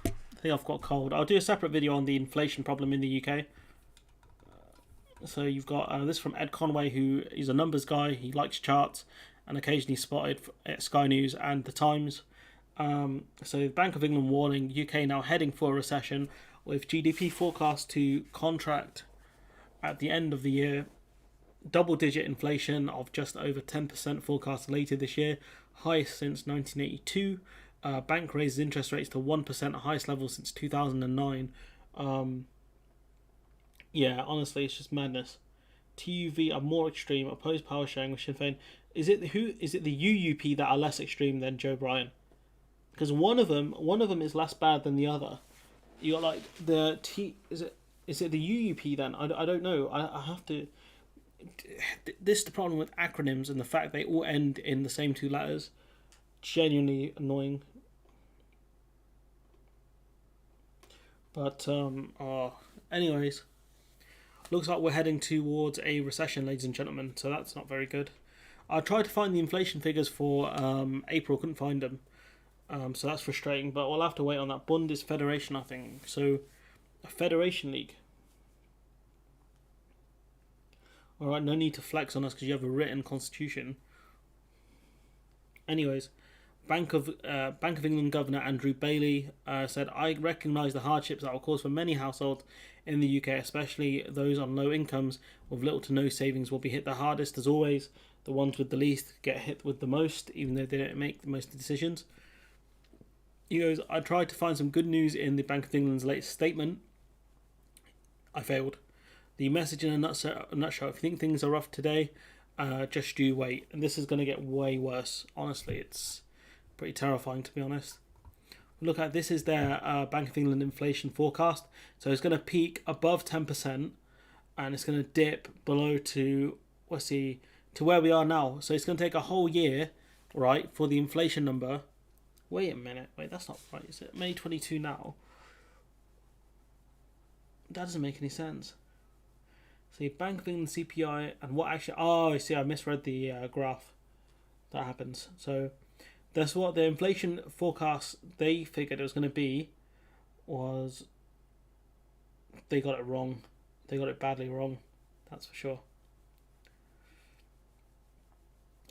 I think I've got a cold. I'll do a separate video on the inflation problem in the UK. So you've got this from Ed Conway, who is a numbers guy. He likes charts and occasionally spotted at Sky News and The Times. So the Bank of England warning UK now heading for a recession, with GDP forecast to contract at the end of the year. Double-digit inflation of just over 10% forecast later this year, highest since 1982. Bank raises interest rates to 1%, highest level since 2009. Yeah, honestly, it's just madness. TUV are more extreme, oppose power sharing with Sinn Fein. Is it the UUP that are less extreme than Joe Bryan? Because one of them is less bad than the other. You got like the T. Is it the UUP then? I don't know. I have to. This is the problem with acronyms and the fact they all end in the same two letters. Genuinely annoying. But anyways, looks like we're heading towards a recession, ladies and gentlemen. So that's not very good. I tried to find the inflation figures for April, couldn't find them. So that's frustrating. But we'll have to wait on that. Bundesfederation, I think. So a federation league. All right, no need to flex on us because you have a written constitution. Anyways. Bank of England Governor Andrew Bailey said, I recognise the hardships that will cause for many households in the UK, especially those on low incomes with little to no savings will be hit the hardest. As always, the ones with the least get hit with the most, even though they don't make the most decisions. He goes, I tried to find some good news in the Bank of England's latest statement. I failed. The message in a nutshell, if you think things are rough today, just you wait. And this is going to get way worse. Honestly, it's pretty terrifying, to be honest. Look at this is their Bank of England inflation forecast. So it's going to peak above 10% and it's going to dip below to where we are now. So it's going to take a whole year, right, for the inflation number. Wait a minute. Wait, that's not right. Is it May 22 now? That doesn't make any sense. See, Bank of England CPI and what actually... Oh, I see. I misread the graph. That happens. So that's what the inflation forecast they figured it was going to be. Was they got it wrong. They got it badly wrong. That's for sure.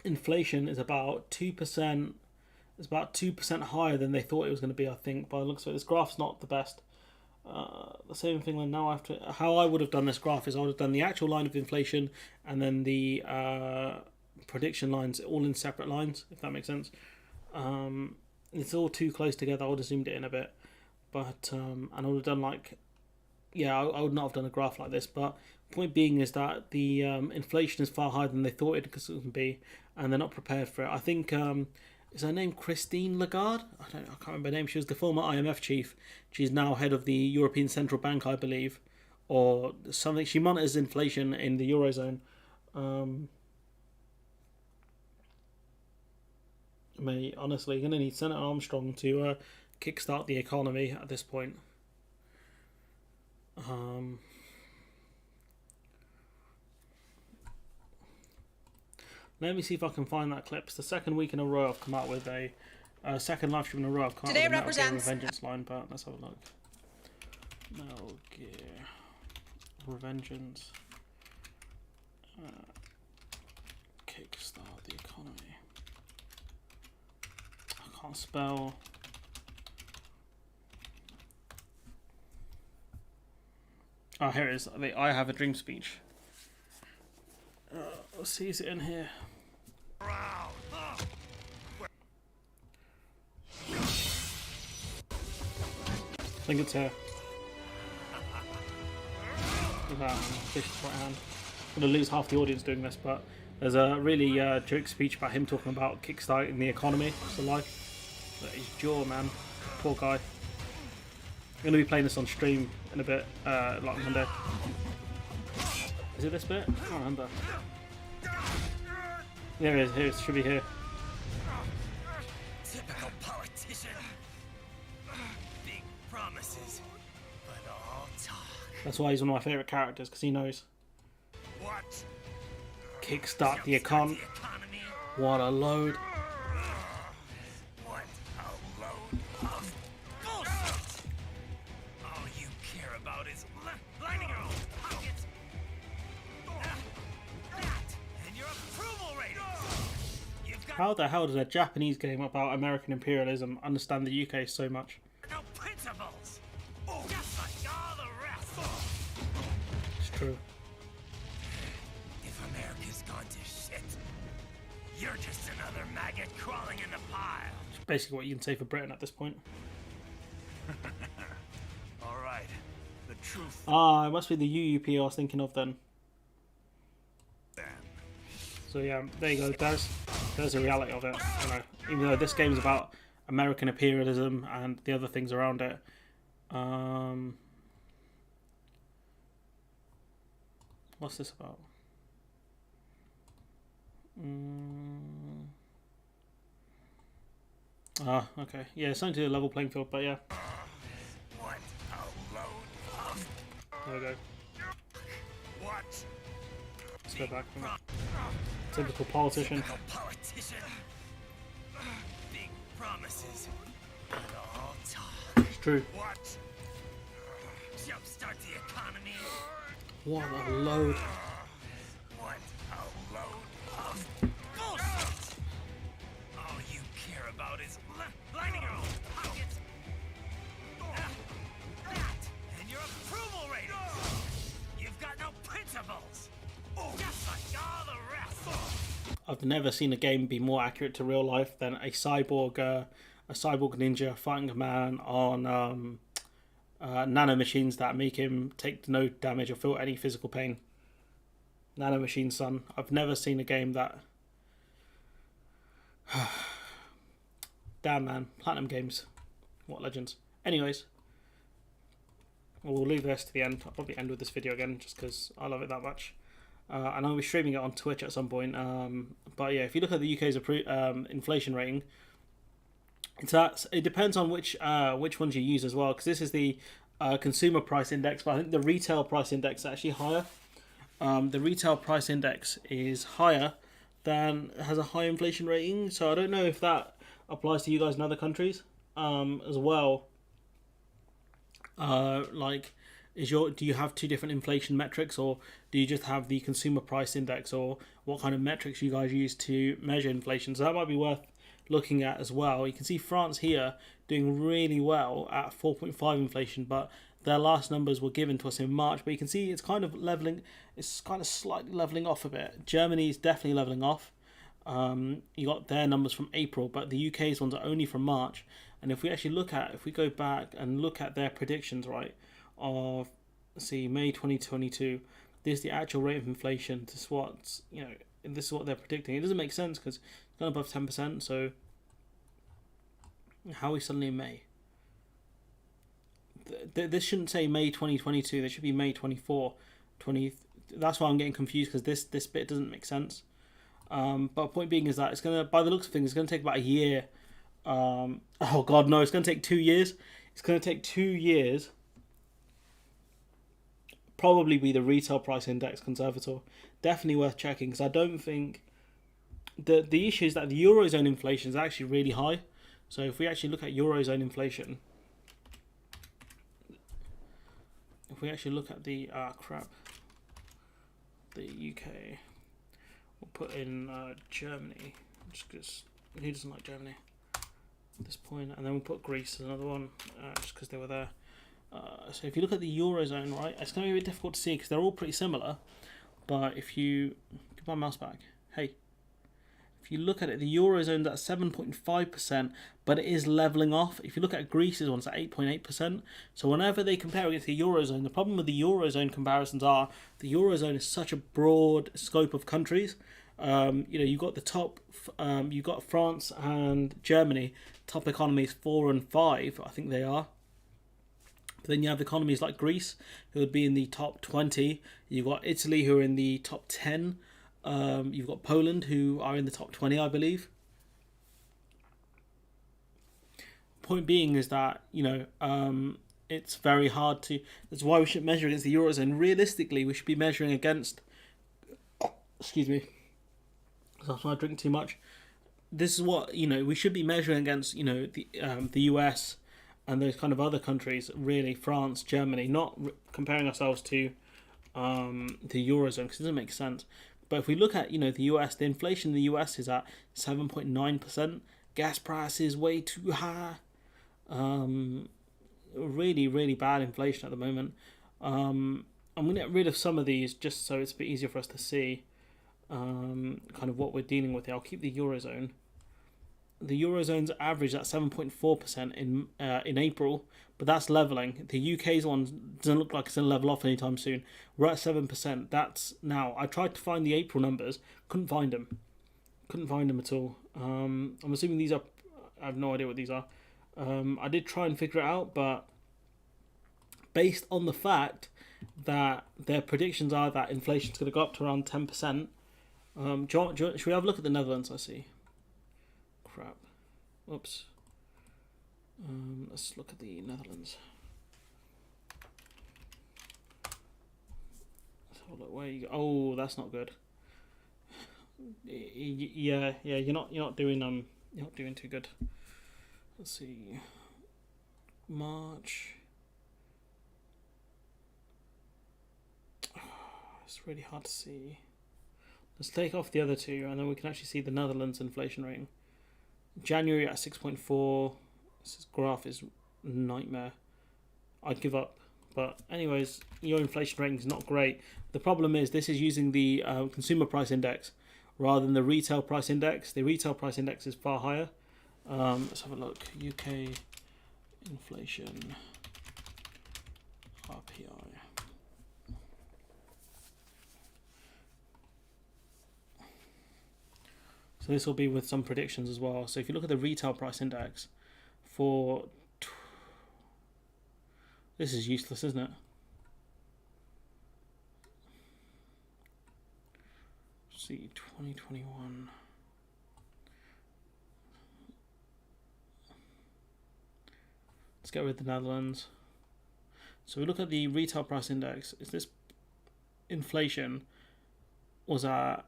Inflation is about 2%. It's about 2% higher than they thought it was going to be, I think. By the looks of it, this graph's not the best. The same thing then now after how I would have done this graph is I would have done the actual line of inflation and then the prediction lines all in separate lines, if that makes sense. It's all too close together. I would have zoomed it in a bit, but and I would have done like, yeah, I would not have done a graph like this. But point being is that the inflation is far higher than they thought it could be, and they're not prepared for it. I think is her name Christine Lagarde? I can't remember her name. She was the former IMF chief. She's now head of the European Central Bank, I believe, or something. She monitors inflation in the Eurozone. Mate, honestly, you're going to need Senator Armstrong to kickstart the economy at this point. Let me see if I can find that clip. It's the second week in a row I've come out with a second live stream in a row. I've come out with a Metal Gear Revengeance line, but let's have a look. Metal Gear Revengeance. Kickstart the economy. I can't spell. Oh, here it is. The I Have a Dream speech. Let's see, is it in here? I think it's here. Look at that, vicious right hand. I'm going to lose half the audience doing this, but there's a really joke speech about him talking about kickstarting the economy. It's a life. But his jaw, man. Poor guy. I'm going to be playing this on stream in a bit, like Monday. Is it this bit? I can't remember. There it is. Here, it should be here. Typical politician. Big promises, but all talk. That's why he's one of my favourite characters, because he knows. What? Kickstart the economy. What a load. What a load of bullshit. All you care about is lining your own pockets. That and your approval ratings. You've got How the hell does a Japanese game about American imperialism understand the UK so much? no principles. Just like all the rest. It's true. If America's gone to shit, you're just another maggot crawling in the pile. It's basically what you can say for Britain at this point. All right, the truth. Ah, it must be the UUP I was thinking of then. Then. So yeah, there you go. There's the reality of it. You know, even though this game is about American imperialism and the other things around it, What's this about? Okay. Yeah, it's something to do with a level playing field, but yeah. What a load of There we go. what? Let's go back. Typical politician. Typical politician. Big promises. And all talk. It's true. What? Jumpstart the economy. What a load. What a load of bullshit. All you care about is lining your own pockets. That and your approval ratings. You've got no principles. Just like all the rest. I've never seen a game be more accurate to real life than a cyborg ninja fighting a man on nano machines that make him take no damage or feel any physical pain. Nano machines, son. I've never seen a game that. Damn, man. Platinum Games. What legends. Anyways, we'll leave this to the end. I'll probably end with this video again just because I love it that much. And I'll be streaming it on Twitch at some point. But yeah, if you look at the UK's inflation rating, it depends on which ones you use as well, because this is the consumer price index, but I think the retail price index is actually higher. The retail price index is higher has a high inflation rating, so I don't know if that applies to you guys in other countries as well. Do you have two different inflation metrics, or do you just have the consumer price index, or what kind of metrics you guys use to measure inflation? So that might be worth looking at as well. You can see France here doing really well at 4.5 inflation, but their last numbers were given to us in March. But you can see it's kind of slightly leveling off a bit. Germany is definitely leveling off. You got their numbers from April, but the UK's ones are only from March. And if we go back and look at their predictions, right, of May 2022, this is the actual rate of inflation. This is what they're predicting. It doesn't make sense because it's gone above 10%. So how are we suddenly in May? This shouldn't say May 2022. This should be May 24, 20. That's why I'm getting confused, because this bit doesn't make sense. But point being is that it's gonna, by the looks of things, it's gonna take about a year. Oh God, no! It's gonna take 2 years. It's gonna take 2 years. Probably be the retail price index conservator. Definitely worth checking, because I don't think the issue is that the Eurozone inflation is actually really high. So if we actually look at Eurozone inflation, if we actually look at the the UK, we'll put in Germany, just because who doesn't like Germany at this point, and then we'll put Greece as another one, just because they were there. So if you look at the Eurozone, right, it's going to be a bit difficult to see because they're all pretty similar. But if you give my mouse back, hey, if you look at it, the Eurozone's at 7.5%, but it is leveling off. If you look at Greece's one, it's at 8.8%. So whenever they compare against the Eurozone, the problem with the Eurozone comparisons are the Eurozone is such a broad scope of countries. You've got the top, you've got France and Germany, top economies 4 and 5, I think they are. But then you have economies like Greece, who would be in the top 20. You've got Italy, who are in the top 10. You've got Poland, who are in the top 20, I believe. Point being is that, it's very hard to... That's why we should measure against the Eurozone. Realistically, we should be measuring against... Excuse me. I'm not drinking too much. This is what, we should be measuring against, the US... and those kind of other countries, really, France, Germany, not comparing ourselves to the Eurozone, because it doesn't make sense. But if we look at, the US, the inflation in the US is at 7.9%. Gas prices way too high. Really, really bad inflation at the moment. I'm going to get rid of some of these just so it's a bit easier for us to see kind of what we're dealing with here. I'll keep the Eurozone. The Eurozone's average at 7.4% in April, but that's leveling. The UK's one doesn't look like it's going to level off anytime soon. We're at 7%. That's now. I tried to find the April numbers, couldn't find them. Couldn't find them at all. I'm assuming these are... I have no idea what these are. I did try and figure it out, but based on the fact that their predictions are that inflation's going to go up to around 10%. Should we have a look at the Netherlands? I see. Crap. Oops. Let's look at the Netherlands. Let's have a look. Where you go? Oh, that's not good. Yeah. You're not doing too good. Let's see. March. It's really hard to see. Let's take off the other two, and then we can actually see the Netherlands inflation rating. January at 6.4. This graph is a nightmare. I'd give up. But anyways, your inflation rating is not great. The problem is this is using the consumer price index rather than the retail price index. The retail price index is far higher. Let's have a look. UK inflation RPI. So this will be with some predictions as well. So if you look at the retail price index for... This is useless, isn't it? Let's see, 2021. Let's get rid of the Netherlands. So we look at the retail price index. Is this inflation was at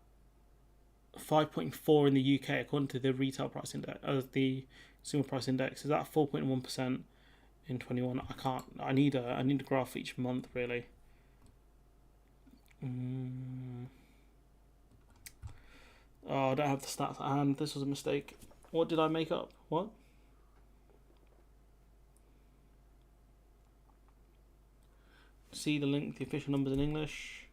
5.4 in the UK according to the retail price index, the consumer price index is at 4.1% in 21. I need a graph each month really. Oh, I don't have the stats at hand. This was a mistake. What did I make up? What? See the link, the official numbers in English.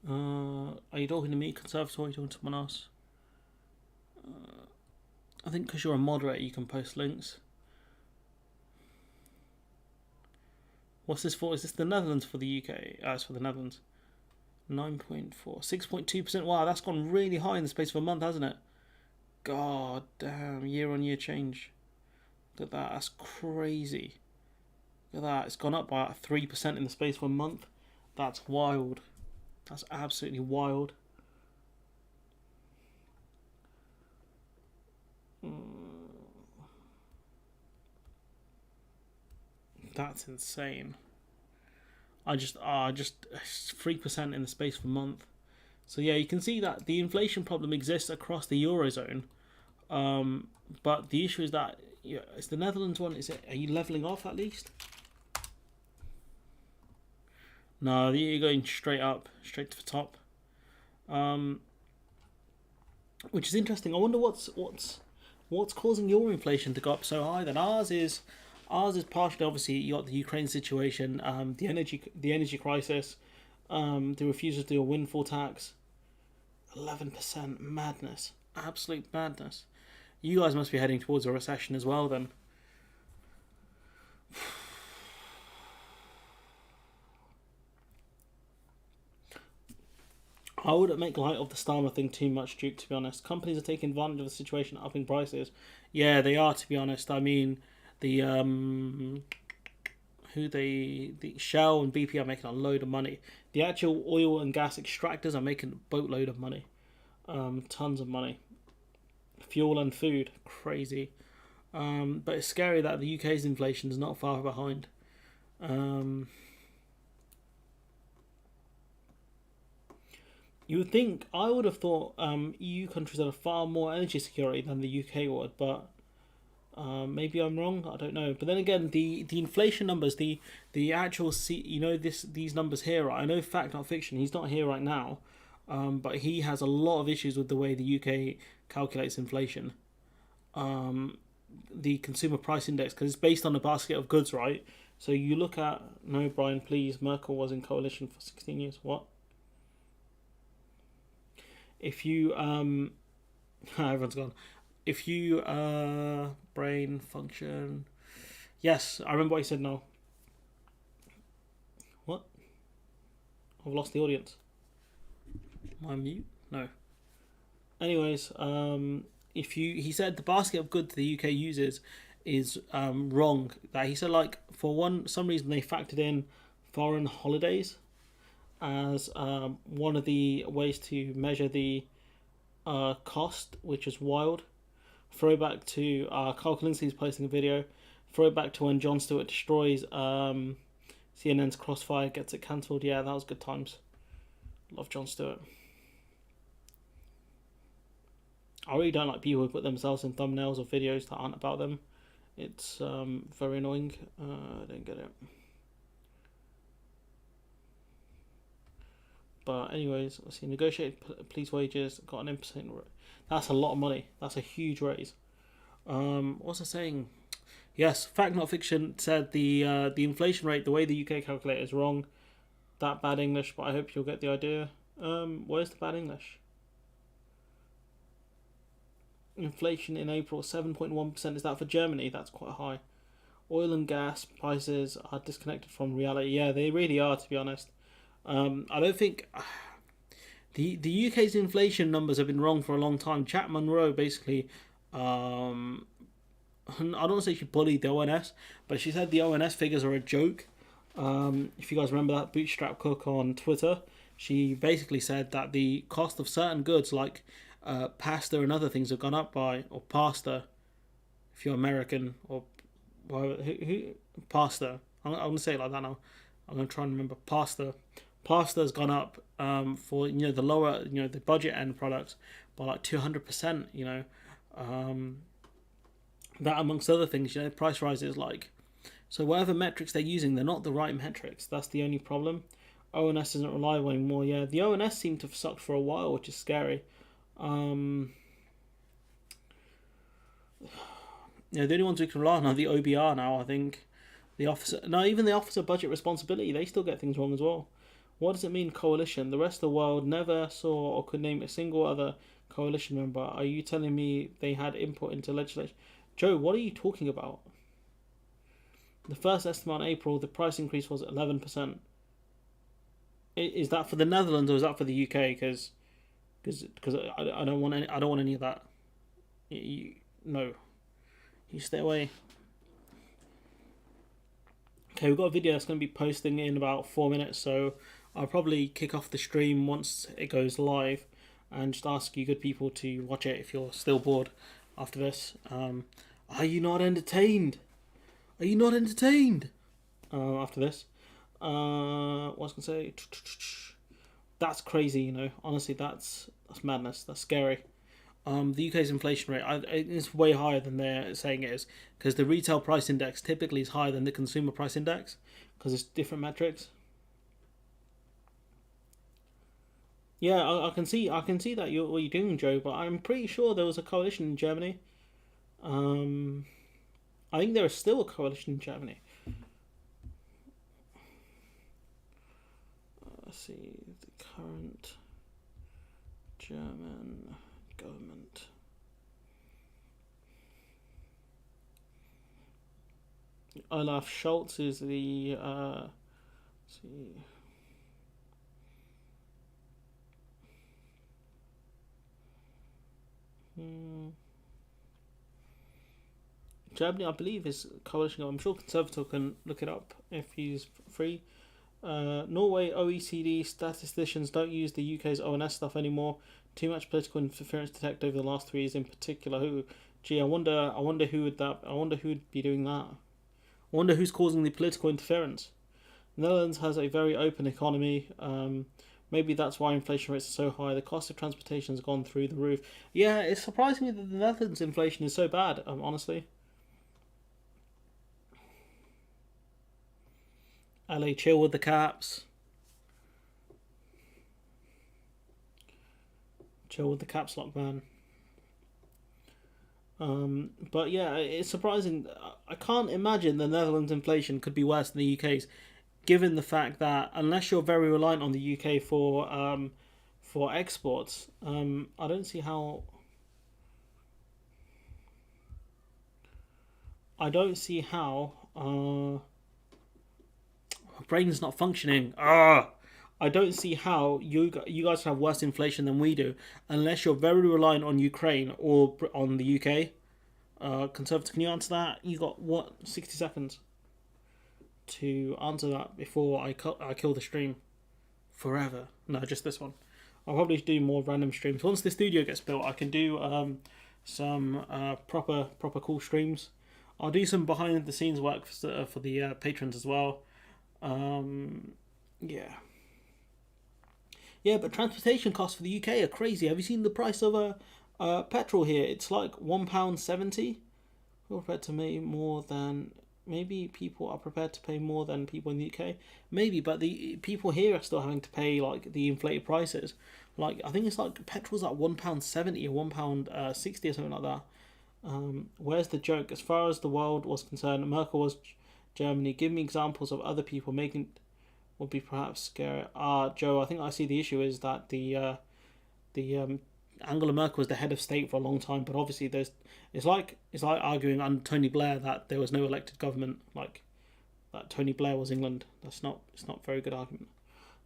Are you talking to me, Conservative, or are you talking to someone else? I think because you're a moderator, you can post links. What's this for? Is this the Netherlands for the UK? It's for the Netherlands. 9.4. 6.2%. Wow, that's gone really high in the space of a month, hasn't it? God damn, year-on-year change. Look at that, that's crazy. Look at that, it's gone up by 3% in the space of a month. That's wild. That's absolutely wild. That's insane. I just 3% in the space of a month. So yeah, you can see that the inflation problem exists across the Eurozone. But the issue is that is the Netherlands one, are you leveling off at least? No, you're going straight up, straight to the top. Which is interesting. I wonder what's causing your inflation to go up so high. Then ours is partially, obviously, you got the Ukraine situation, the energy crisis, the refusal to do a windfall tax. 11%, madness, absolute madness. You guys must be heading towards a recession as well, then. I wouldn't make light of the Starmer thing too much, Duke, to be honest. Companies are taking advantage of the situation, upping prices. Yeah, they are, to be honest. I mean, the Shell and BP are making a load of money. The actual oil and gas extractors are making a boatload of money. Tons of money. Fuel and food, crazy. But it's scary that the UK's inflation is not far behind. You would think, I would have thought EU countries had a far more energy security than the UK would, but maybe I'm wrong, I don't know. But then again, the inflation numbers, the actual, these numbers here, I know fact not fiction, he's not here right now, but he has a lot of issues with the way the UK calculates inflation. The consumer price index, because it's based on a basket of goods, right? So you look at, no, Brian, please, Merkel was in coalition for 16 years, what? If you, everyone's gone. If you, brain function. Yes, I remember what you said now. What? I've lost the audience. Am I mute? No. Anyways, he said the basket of goods the UK uses is wrong. That he said, like, for some reason they factored in foreign holidays as one of the ways to measure the cost, which is wild. Throwback to Carl Kalinski's posting a video. Throwback to when Jon Stewart destroys CNN's Crossfire, gets it cancelled. Yeah, that was good times. Love Jon Stewart. I really don't like people who put themselves in thumbnails of videos that aren't about them. It's very annoying. I don't get it. But anyways, let's see. Negotiated police wages got an 8%. That's a lot of money. That's a huge raise. What's I saying? Yes, Fact Not Fiction said the inflation rate, the way the UK calculate is wrong. That bad English, but I hope you'll get the idea. Where's the bad English? Inflation in April, 7.1%. Is that for Germany? That's quite high. Oil and gas prices are disconnected from reality. Yeah, they really are, to be honest. I don't think the UK's inflation numbers have been wrong for a long time. Chat Monroe basically, I don't want to say she bullied the ONS, but she said the ONS figures are a joke. If you guys remember that Bootstrap Cook on Twitter, she basically said that the cost of certain goods like pasta and other things have gone up by, or pasta, if you're American, or pasta. I'm going to say it like that now. I'm going to try and remember pasta. Pasta's gone up for the lower the budget end products by like 200%. That amongst other things, price rises like. So whatever metrics they're using, they're not the right metrics. That's the only problem. ONS isn't reliable anymore. Yeah, the ONS seemed to have sucked for a while, which is scary. The only ones we can rely on are the OBR now, I think. Even the Office of Budget Responsibility, they still get things wrong as well. What does it mean, coalition? The rest of the world never saw or could name a single other coalition member. Are you telling me they had input into legislation? Joe, what are you talking about? The first estimate on April, the price increase was 11%. Is that for the Netherlands or is that for the UK? Because I don't want any of that. No, you stay away. Okay, we've got a video that's going to be posting in about 4 minutes, so I'll probably kick off the stream once it goes live and just ask you good people to watch it if you're still bored after this. Are you not entertained? Are you not entertained? After this. What was I going to say? That's crazy, Honestly, that's madness. That's scary. The UK's inflation rate is way higher than they're saying it is, because the retail price index typically is higher than the consumer price index because it's different metrics. Yeah, I can see that what you're doing, Joe, but I'm pretty sure there was a coalition in Germany. I think there is still a coalition in Germany. Let's see the current German government. Olaf Scholz is the let's see. Germany, I believe, is coalition. I'm sure Conservative can look it up if he's free. Norway, OECD statisticians don't use the UK's ONS stuff anymore. Too much political interference detected over the last 3 years in particular. I wonder who would be doing that. I wonder who's causing the political interference. The Netherlands has a very open economy. Maybe that's why inflation rates are so high. The cost of transportation has gone through the roof. Yeah, it's surprising me that the Netherlands inflation is so bad, honestly. LA, chill with the caps. Chill with the caps lock, man. But yeah, it's surprising. I can't imagine the Netherlands inflation could be worse than the UK's, given the fact that unless you're very reliant on the UK for exports, I don't see how. My brain's not functioning. I don't see how you guys have worse inflation than we do, unless you're very reliant on Ukraine or on the UK. Conservative, can you answer that? You got, 60 seconds to answer that before I kill the stream forever. No, just this one. I'll probably do more random streams. Once the studio gets built, I can do some proper cool streams. I'll do some behind the scenes work for the patrons as well. Yeah, but transportation costs for the UK are crazy. Have you seen the price of petrol here? It's like £1.70. We're prepared to pay more than... Maybe people are prepared to pay more than people in the UK. Maybe, but the people here are still having to pay like the inflated prices. Like, I think it's like petrol's like £1.70 or £1.60 or something like that. Where's the joke? As far as the world was concerned, Merkel was Germany. Give me examples of other people making would be perhaps scary. Joe, I think I see the issue is that the Angela Merkel was the head of state for a long time, but obviously it's like arguing on Tony Blair that there was no elected government, like that Tony Blair was England. It's not a very good argument.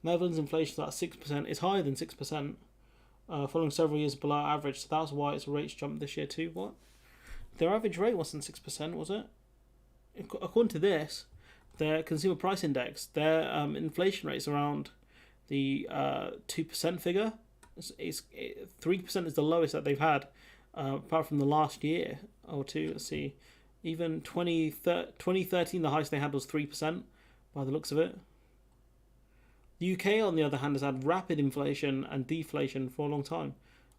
Netherlands inflation is at 6%. It's higher than 6%, following several years below average. So that's why its rates jumped this year too. What? Their average rate wasn't 6%, was it? According to this, their consumer price index, their inflation rate is around the 2% figure. 3% is the lowest that they've had, apart from the last year or two. Let's see, even 2013, the highest they had was 3%, by the looks of it. The UK, on the other hand, has had rapid inflation and deflation for a long time,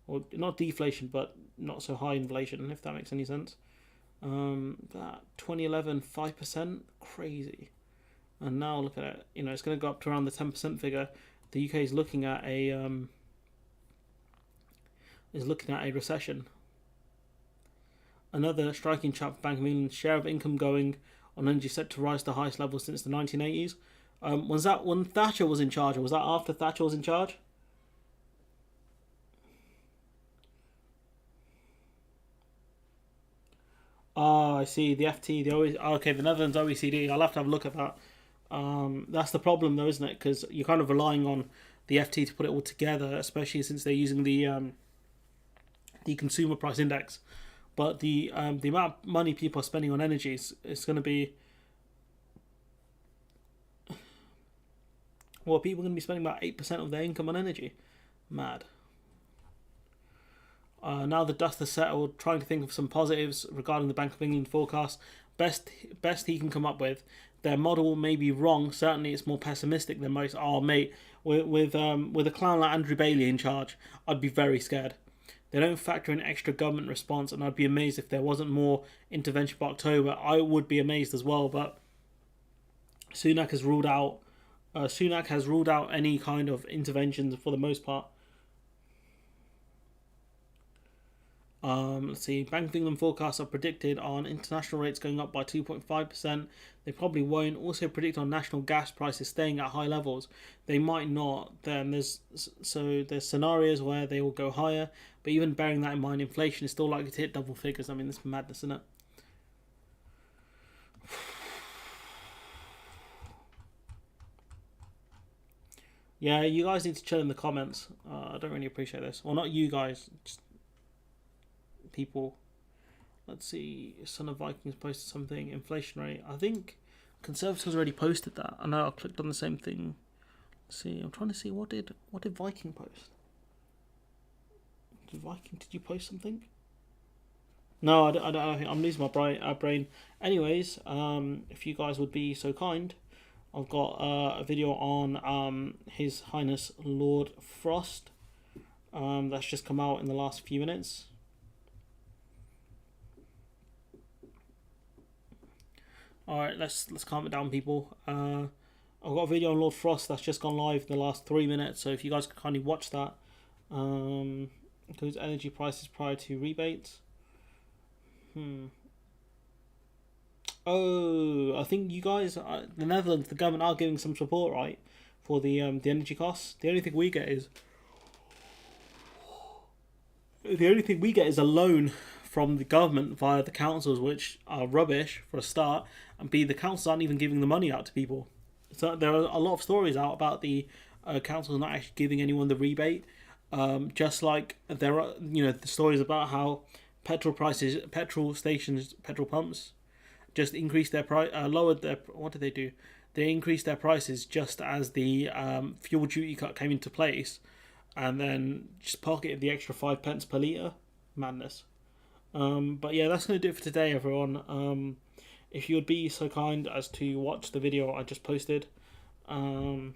or not deflation, but not so high inflation, if that makes any sense. That 2011, 5%, crazy, and now look at it. It's going to go up to around the 10% figure. The UK is looking at a recession. Another striking chart for Bank of England's share of income going on energy set to rise to the highest level since the 1980s. Was that when Thatcher was in charge, or was that after Thatcher was in charge? Oh, I see. The FT, the Netherlands OECD. I'll have to have a look at that. That's the problem, though, isn't it? Because you're kind of relying on the FT to put it all together, especially since they're using the consumer price index. But the amount of money people are spending on energy is going to be... Well, people are going to be spending about 8% of their income on energy. Mad. Now the dust has settled, trying to think of some positives regarding the Bank of England forecast. Best he can come up with. Their model may be wrong. Certainly, it's more pessimistic than most. Oh, mate, with a clown like Andrew Bailey in charge, I'd be very scared. They don't factor in extra government response, and I'd be amazed if there wasn't more intervention by October. I would be amazed as well, but Sunak has ruled out any kind of interventions for the most part. Let's see. Bank of England forecasts are predicted on international rates going up by 2.5%. They probably won't. Also predict on national gas prices staying at high levels. They might not. Then there's scenarios where they will go higher. But even bearing that in mind, inflation is still likely to hit double figures. I mean, this is madness, isn't it? Yeah, you guys need to chill in the comments. I don't really appreciate this. Well, not you guys. Just people. Let's see. Son of Vikings posted something. Inflation rate. I think Conservatives already posted that. I know I clicked on the same thing. Let's see. I'm trying to see what did Viking post. Did you post something? No, I don't. I'm losing my brain. Anyways, if you guys would be so kind, I've got a video on His Highness Lord Frost. That's just come out in the last few minutes. Alright, let's calm it down, people. I've got a video on Lord Frost that's just gone live in the last 3 minutes, so if you guys could kindly watch that. Includes energy prices prior to rebates. Oh, I think you guys, the Netherlands, the government are giving some support, right, for the energy costs. The only thing we get is a loan from the government via the councils, which are rubbish for a start, and B, the councils aren't even giving the money out to people. So there are a lot of stories out about the councils not actually giving anyone the rebate. Just like there are, the stories about how petrol prices, petrol stations, petrol pumps just increased their price, lowered their. What did they do? They increased their prices just as the fuel duty cut came into place, and then just pocketed the extra 5 pence per litre. Madness. But yeah, that's going to do it for today, everyone. If you would be so kind as to watch the video I just posted, that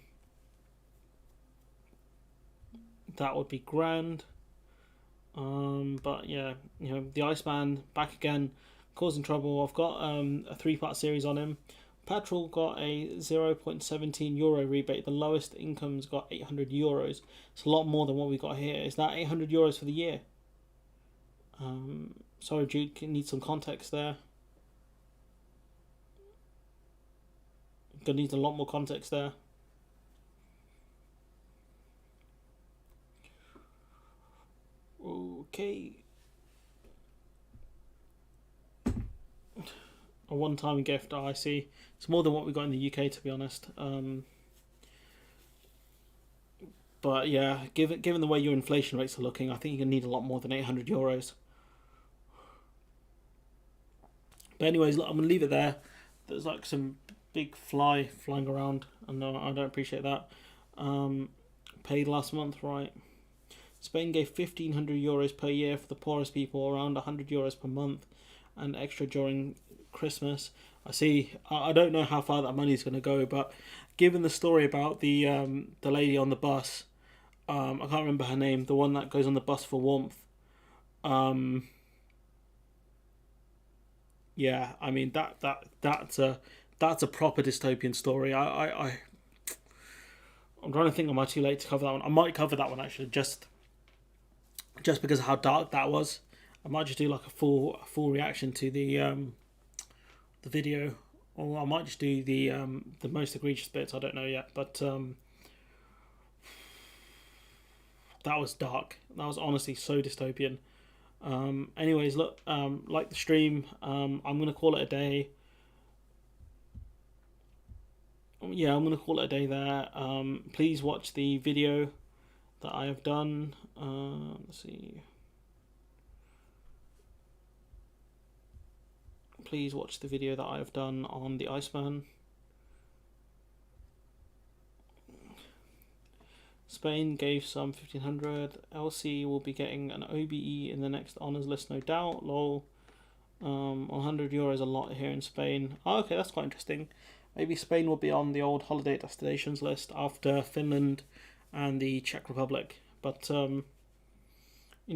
would be grand. But yeah, the Iceman back again, causing trouble. I've got a 3-part series on him. Petrol got a 0.17 euro rebate. The lowest income's got 800 euros. It's a lot more than what we got here. Is that 800 euros for the year? Sorry, Duke, need some context there. Gonna need a lot more context there. Okay. A one-time gift, I see. It's more than what we got in the UK, to be honest. But yeah, given the way your inflation rates are looking, I think you're gonna need a lot more than 800 euros. But anyways, look, I'm gonna leave it there. There's like some big fly flying around, and I don't appreciate that. Paid last month, right? Spain gave 1,500 euros per year for the poorest people, around 100 euros per month, and extra during Christmas. I see. I don't know how far that money is going to go, but given the story about the lady on the bus, I can't remember her name, the one that goes on the bus for warmth. Yeah, I mean that's a proper dystopian story. I'm trying to think, am I too late to cover that one? I might cover that one actually, just because of how dark that was. I might just do like a full reaction to the video, or I might just do the most egregious bits. I don't know yet, but that was dark. That was honestly so dystopian. Anyways, look, like the stream. I'm gonna call it a day. Yeah, I'm gonna call it a day there. Please watch the video that I have done. Let's see. Please watch the video that I have done on the Iceman. Spain gave some 1,500. LC will be getting an OBE in the next honours list, no doubt. Lol. 100 euros a lot here in Spain. Oh, okay, that's quite interesting. Maybe Spain will be on the old holiday destinations list after Finland and the Czech Republic. But in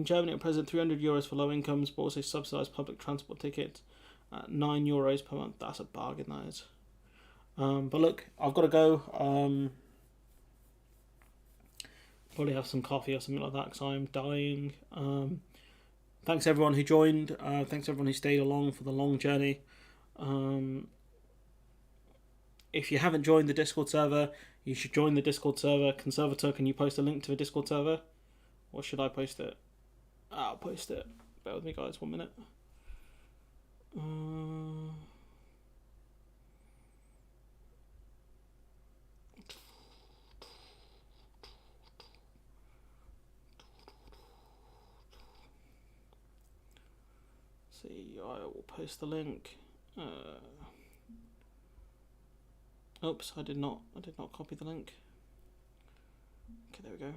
Germany, it presents 300 euros for low incomes, but also subsidised public transport tickets at 9 euros per month. That's a bargain, that is. But look, I've got to go. Probably have some coffee or something like that because I'm dying. Thanks everyone who joined. Thanks everyone who stayed along for the long journey. If you haven't joined the Discord server, you should join the Discord server. Conservator, can you post a link to the Discord server? Or should I post it? I'll post it. Bear with me, guys, 1 minute. See, I will post the link. Oops, I did not copy the link. Okay, there we go.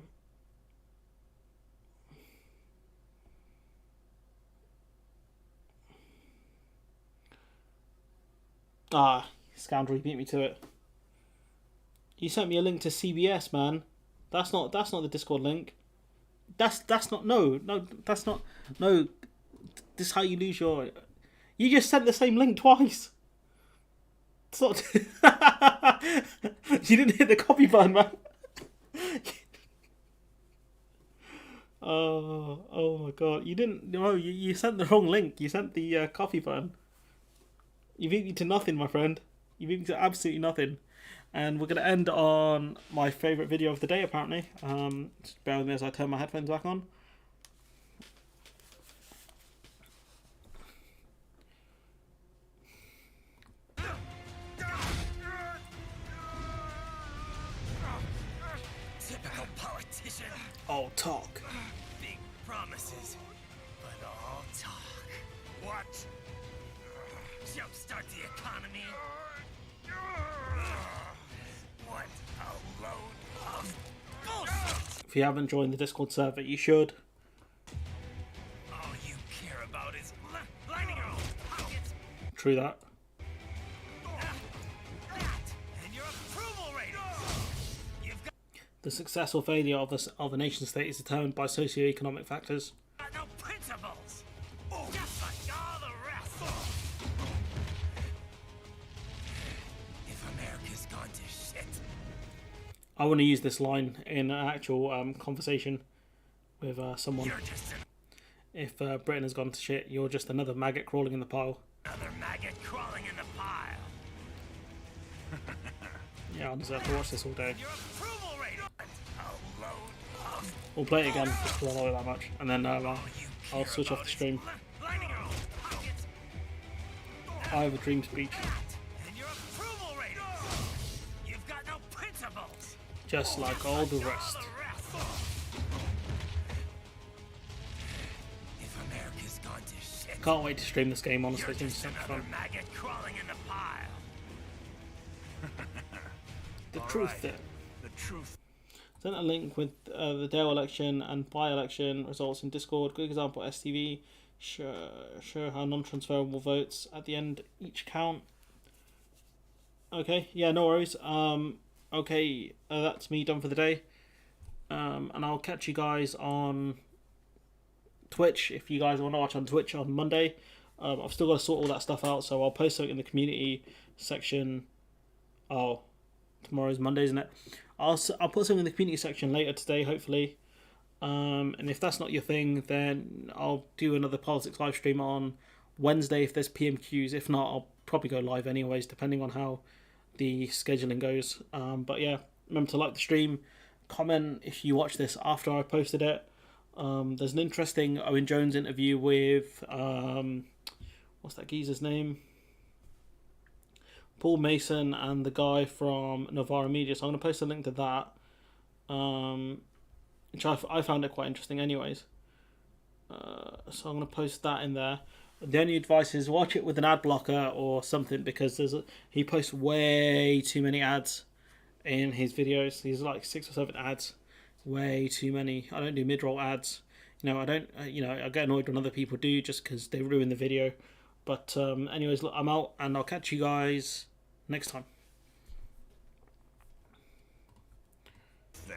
Ah, scoundrel, you beat me to it. You sent me a link to CBS, man. That's not the Discord link. That's not that's not no. This is how you lose your. You just sent the same link twice. It's not. You didn't hit the copy button, man. Oh my god! You didn't. No, you sent the wrong link. You sent the copy button. You beat me to nothing, my friend. You beat me to absolutely nothing. And we're going to end on my favourite video of the day, apparently. Just bear with me as I turn my headphones back on. Typical politician. All talk. Big promises, but all talk. What? Jumpstart the economy? What a load of bullshit! If you haven't joined the Discord server, you should. All you care about is lining your own pockets. True that. That and your approval ratings. You've The success or failure of a nation state is determined by socio-economic factors. got no principles. Just like all the rest. If America's gone to shit, I want to use this line in an actual conversation with someone. you're just If Britain has gone to shit, you're just another maggot crawling in the pile. another maggot crawling in the pile. Yeah, I deserve to watch this all day. Your approval rating. A load of We'll play it again because I like it that much, and then all you I'll care switch off about the is stream. lining your own pockets. I have a dream speech, And your approval ratings. You've got no principles. just like all the rest. If America's gone to shit, Can't wait to stream this game, honestly. you're It seems just so much another fun. maggot crawling in the pile. The truth there. The truth. Sent a link with the Dale election and by-election results in Discord. Good example, STV. Show how non-transferable votes at the end each count. Okay, yeah, no worries. Okay, that's me done for the day. And I'll catch you guys on Twitch if you guys want to watch on Twitch on Monday. I've still got to sort all that stuff out, so I'll post something in the community section. Oh, tomorrow's Monday, isn't it? I'll put something in the community section later today, hopefully. And if that's not your thing, then I'll do another politics live stream on Wednesday if there's PMQs. If not, I'll probably go live anyways, depending on how the scheduling goes. But yeah, remember to like the stream, comment if you watch this after I posted it. There's an interesting Owen Jones interview with what's that geezer's name? Paul Mason and the guy from Novara Media. So I'm going to post a link to that, which I found it quite interesting anyways. So I'm going to post that in there. The only advice is watch it with an ad blocker or something, because he posts way too many ads in his videos. He's like 6 or 7 ads. Way too many. I don't do mid-roll ads. I don't. I get annoyed when other people do just because they ruin the video. But anyways, look, I'm out, and I'll catch you guys next time. Then.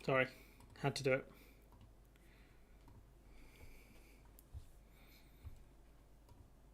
Sorry, had to do it.